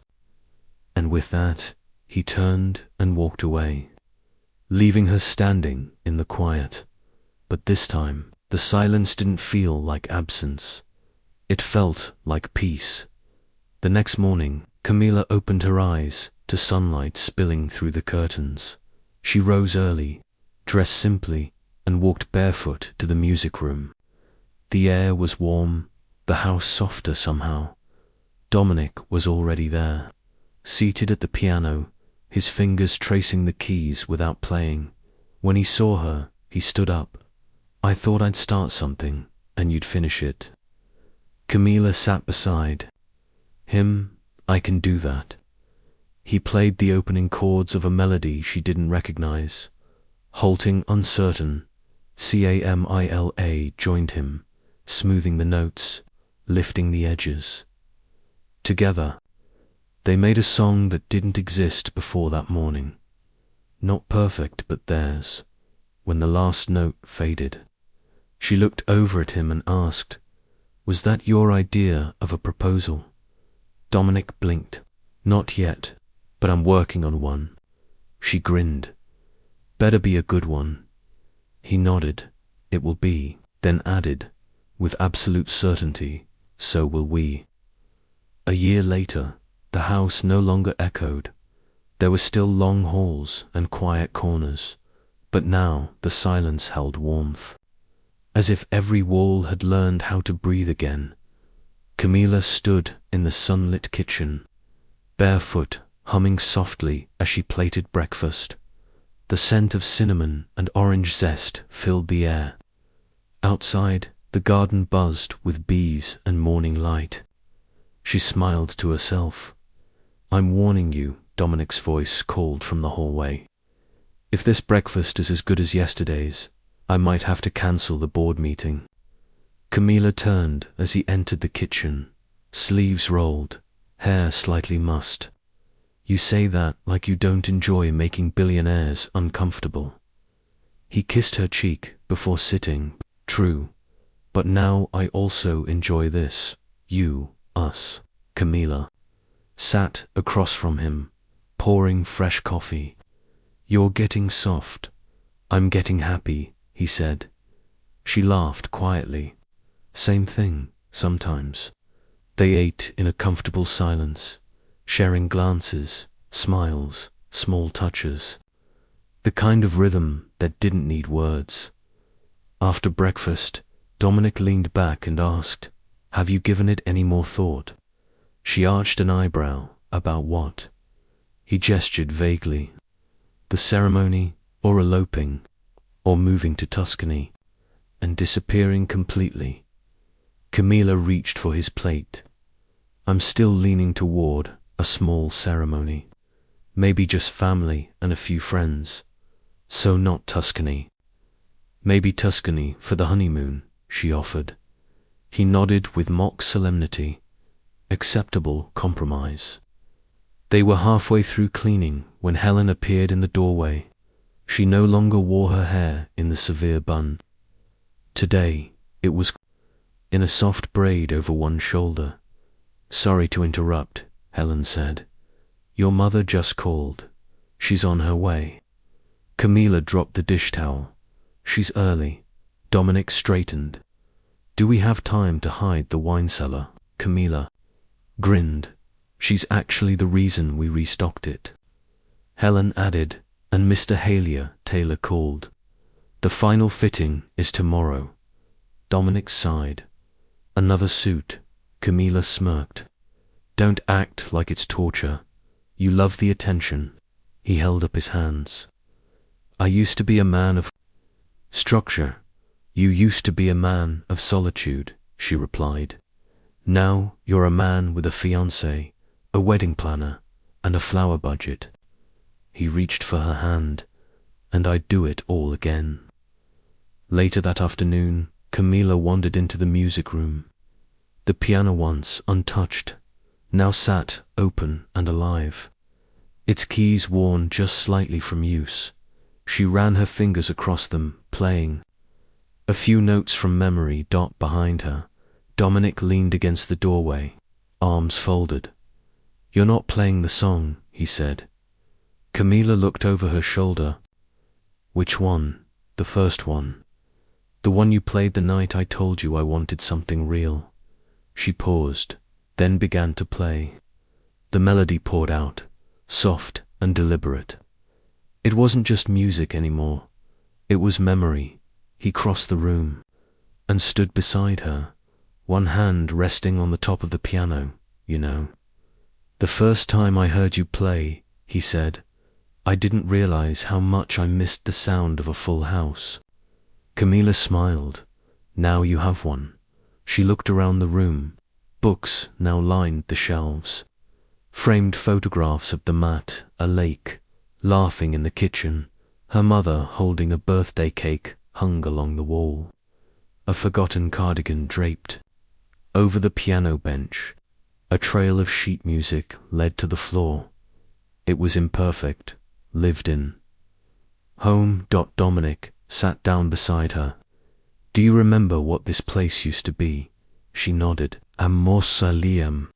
And with that, he turned and walked away, leaving her standing in the quiet. But this time, the silence didn't feel like absence. It felt like peace. The next morning, Camila opened her eyes to sunlight spilling through the curtains. She rose early, dressed simply, and walked barefoot to the music room. The air was warm, the house softer somehow. Dominic was already there, seated at the piano, his fingers tracing the keys without playing. When he saw her, he stood up. I thought I'd start something, and you'd finish it. Camila sat beside him. I can do that. He played the opening chords of a melody she didn't recognize. Halting, uncertain, Camila joined him, smoothing the notes, lifting the edges. Together, they made a song that didn't exist before that morning. Not perfect, but theirs. When the last note faded, she looked over at him and asked, Was that your idea of a proposal? Dominic blinked. Not yet, but I'm working on one. She grinned. Better be a good one. He nodded. It will be, then added, with absolute certainty, so will we. A year later, the house no longer echoed. There were still long halls and quiet corners, but now the silence held warmth. As if every wall had learned how to breathe again. Camila stood in the sunlit kitchen, barefoot, humming softly as she plated breakfast. The scent of cinnamon and orange zest filled the air. Outside, the garden buzzed with bees and morning light. She smiled to herself. "I'm warning you," Dominic's voice called from the hallway. "If this breakfast is as good as yesterday's, I might have to cancel the board meeting." Camila turned as he entered the kitchen, sleeves rolled, hair slightly mussed. "You say that like you don't enjoy making billionaires uncomfortable." He kissed her cheek before sitting. "True, but now I also enjoy this. You, us." Camila sat across from him, pouring fresh coffee. "You're getting soft. I'm getting happy," he said. She laughed quietly. "Same thing, sometimes." They ate in a comfortable silence, sharing glances, smiles, small touches. The kind of rhythm that didn't need words. After breakfast, Dominic leaned back and asked, "Have you given it any more thought?" She arched an eyebrow. "About what?" He gestured vaguely. "The ceremony, or eloping, or moving to Tuscany, and disappearing completely." Camila reached for his plate. "I'm still leaning toward a small ceremony. Maybe just family and a few friends. So not Tuscany." "Maybe Tuscany for the honeymoon," she offered. He nodded with mock solemnity. Acceptable compromise. They were halfway through cleaning when Helen appeared in the doorway. She no longer wore her hair in the severe bun. Today, it was in a soft braid over one shoulder. "Sorry to interrupt," Helen said. "Your mother just called. She's on her way." Camila dropped the dish towel. "She's early." Dominic straightened. "Do we have time to hide the wine cellar?" Camila grinned. "She's actually the reason we restocked it." Helen added, "And Mr. Halier, Taylor called. The final fitting is tomorrow." Dominic sighed. "Another suit." Camila smirked. "Don't act like it's torture. You love the attention." He held up his hands. "I used to be a man of structure. You used to be a man of solitude," she replied. "Now you're a man with a fiancé, a wedding planner, and a flower budget." He reached for her hand, "And I'd do it all again." Later that afternoon, Camila wandered into the music room. The piano, once untouched, now sat open and alive, its keys worn just slightly from use. She ran her fingers across them, playing. A few notes from memory dot behind her. Dominic leaned against the doorway, arms folded. "You're not playing the song," he said. Camila looked over her shoulder. "Which one?" "The first one. The one you played the night I told you I wanted something real." She paused, then began to play. The melody poured out, soft and deliberate. It wasn't just music anymore. It was memory. He crossed the room and stood beside her, one hand resting on the top of the piano, "You know. The first time I heard you play," he said, "I didn't realize how much I missed the sound of a full house." Camila smiled. "Now you have one." She looked around the room. Books now lined the shelves. Framed photographs of the mat, a lake, laughing in the kitchen, her mother holding a birthday cake hung along the wall. A forgotten cardigan draped. Over the piano bench, a trail of sheet music led to the floor. It was imperfect, lived in. Home. Dominic sat down beside her. "Do you remember what this place used to be?" She nodded. "A mausoleum.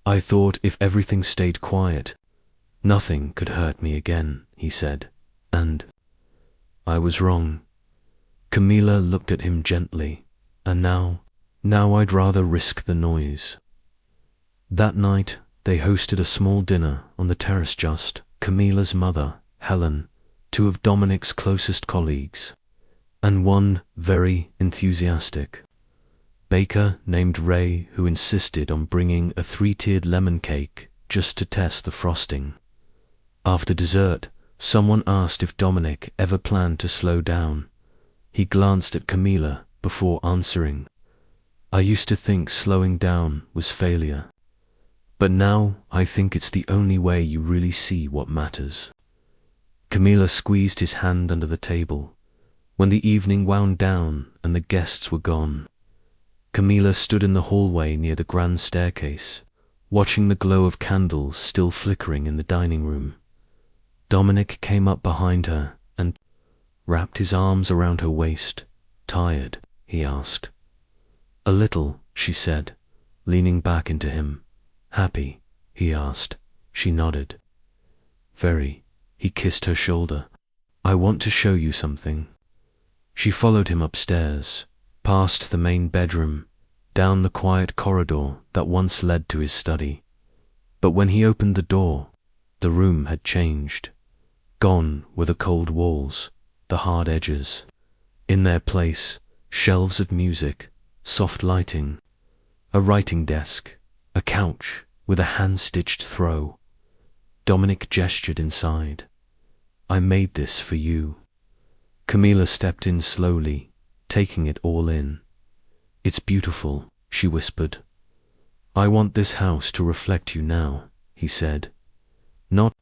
I thought if everything stayed quiet, nothing could hurt me again," he said. "And I was wrong." Camila looked at him gently. "And now I'd rather risk the noise." That night, they hosted a small dinner on the terrace. Just Camila's mother, Helen, two of Dominic's closest colleagues, and one very enthusiastic baker named Ray, who insisted on bringing a 3-tiered lemon cake just to test the frosting. After dessert, Someone asked if Dominic ever planned to slow down. He glanced at Camila before answering. I used to think slowing down was failure. But now I think it's the only way you really see what matters. Camila squeezed his hand under the table. When the evening wound down and the guests were gone, Camila stood in the hallway near the grand staircase, watching the glow of candles still flickering in the dining room. Dominic came up behind her and wrapped his arms around her waist. Tired? He asked. A little, she said, leaning back into him. Happy? He asked. She nodded. Very. He kissed her shoulder. I want to show you something. She followed him upstairs, past the main bedroom, down the quiet corridor that once led to his study. But when he opened the door, the room had changed. Gone were the cold walls, the hard edges. In their place, shelves of music, soft lighting, a writing desk, a couch with a hand-stitched throw. Dominic gestured inside. I made this for you. Camila stepped in slowly, taking it all in. It's beautiful, she whispered. I want this house to reflect you now, he said. Not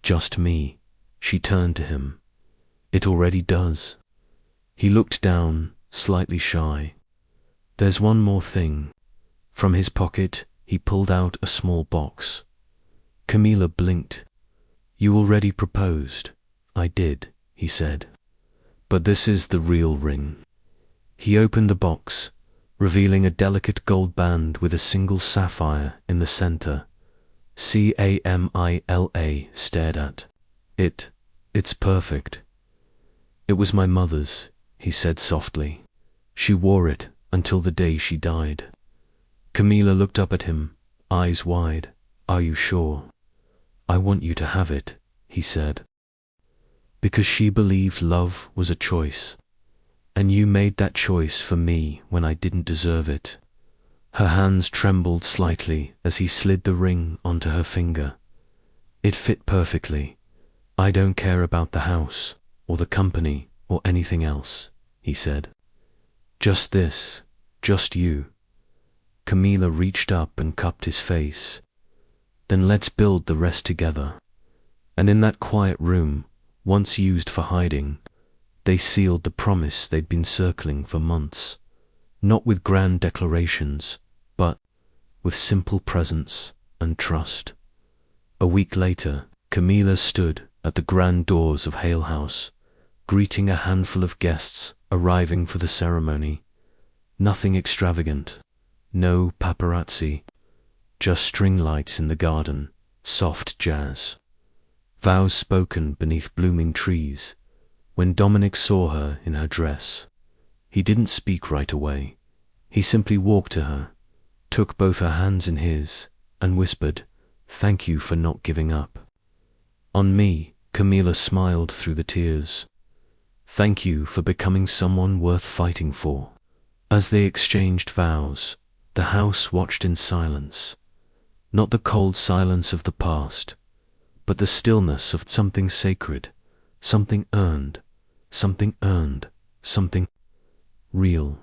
just me. She turned to him. It already does. He looked down, slightly shy. There's one more thing. From his pocket, he pulled out a small box. Camila blinked. You already proposed. I did, he said. But this is the real ring. He opened the box, revealing a delicate gold band with a single sapphire in the center. Camila stared at it. It's perfect. It was my mother's, he said softly. She wore it until the day she died. Camila looked up at him, eyes wide. Are you sure? I want you to have it, he said. Because she believed love was a choice, and you made that choice for me when I didn't deserve it. Her hands trembled slightly as he slid the ring onto her finger. It fit perfectly. I don't care about the house, or the company, or anything else, he said. Just this, just you. Camila reached up and cupped his face. Then let's build the rest together. And in that quiet room, once used for hiding, they sealed the promise they'd been circling for months, not with grand declarations, but with simple presence and trust. A week later, Camila stood at the grand doors of Hale House, greeting a handful of guests arriving for the ceremony. Nothing extravagant, no paparazzi, just string lights in the garden, soft jazz. Vows spoken beneath blooming trees. When Dominic saw her in her dress, he didn't speak right away. He simply walked to her, took both her hands in his, and whispered, "Thank you for not giving up." On me, Camila smiled through the tears. Thank you for becoming someone worth fighting for. As they exchanged vows, the house watched in silence. Not the cold silence of the past, but the stillness of something sacred, something earned, something real.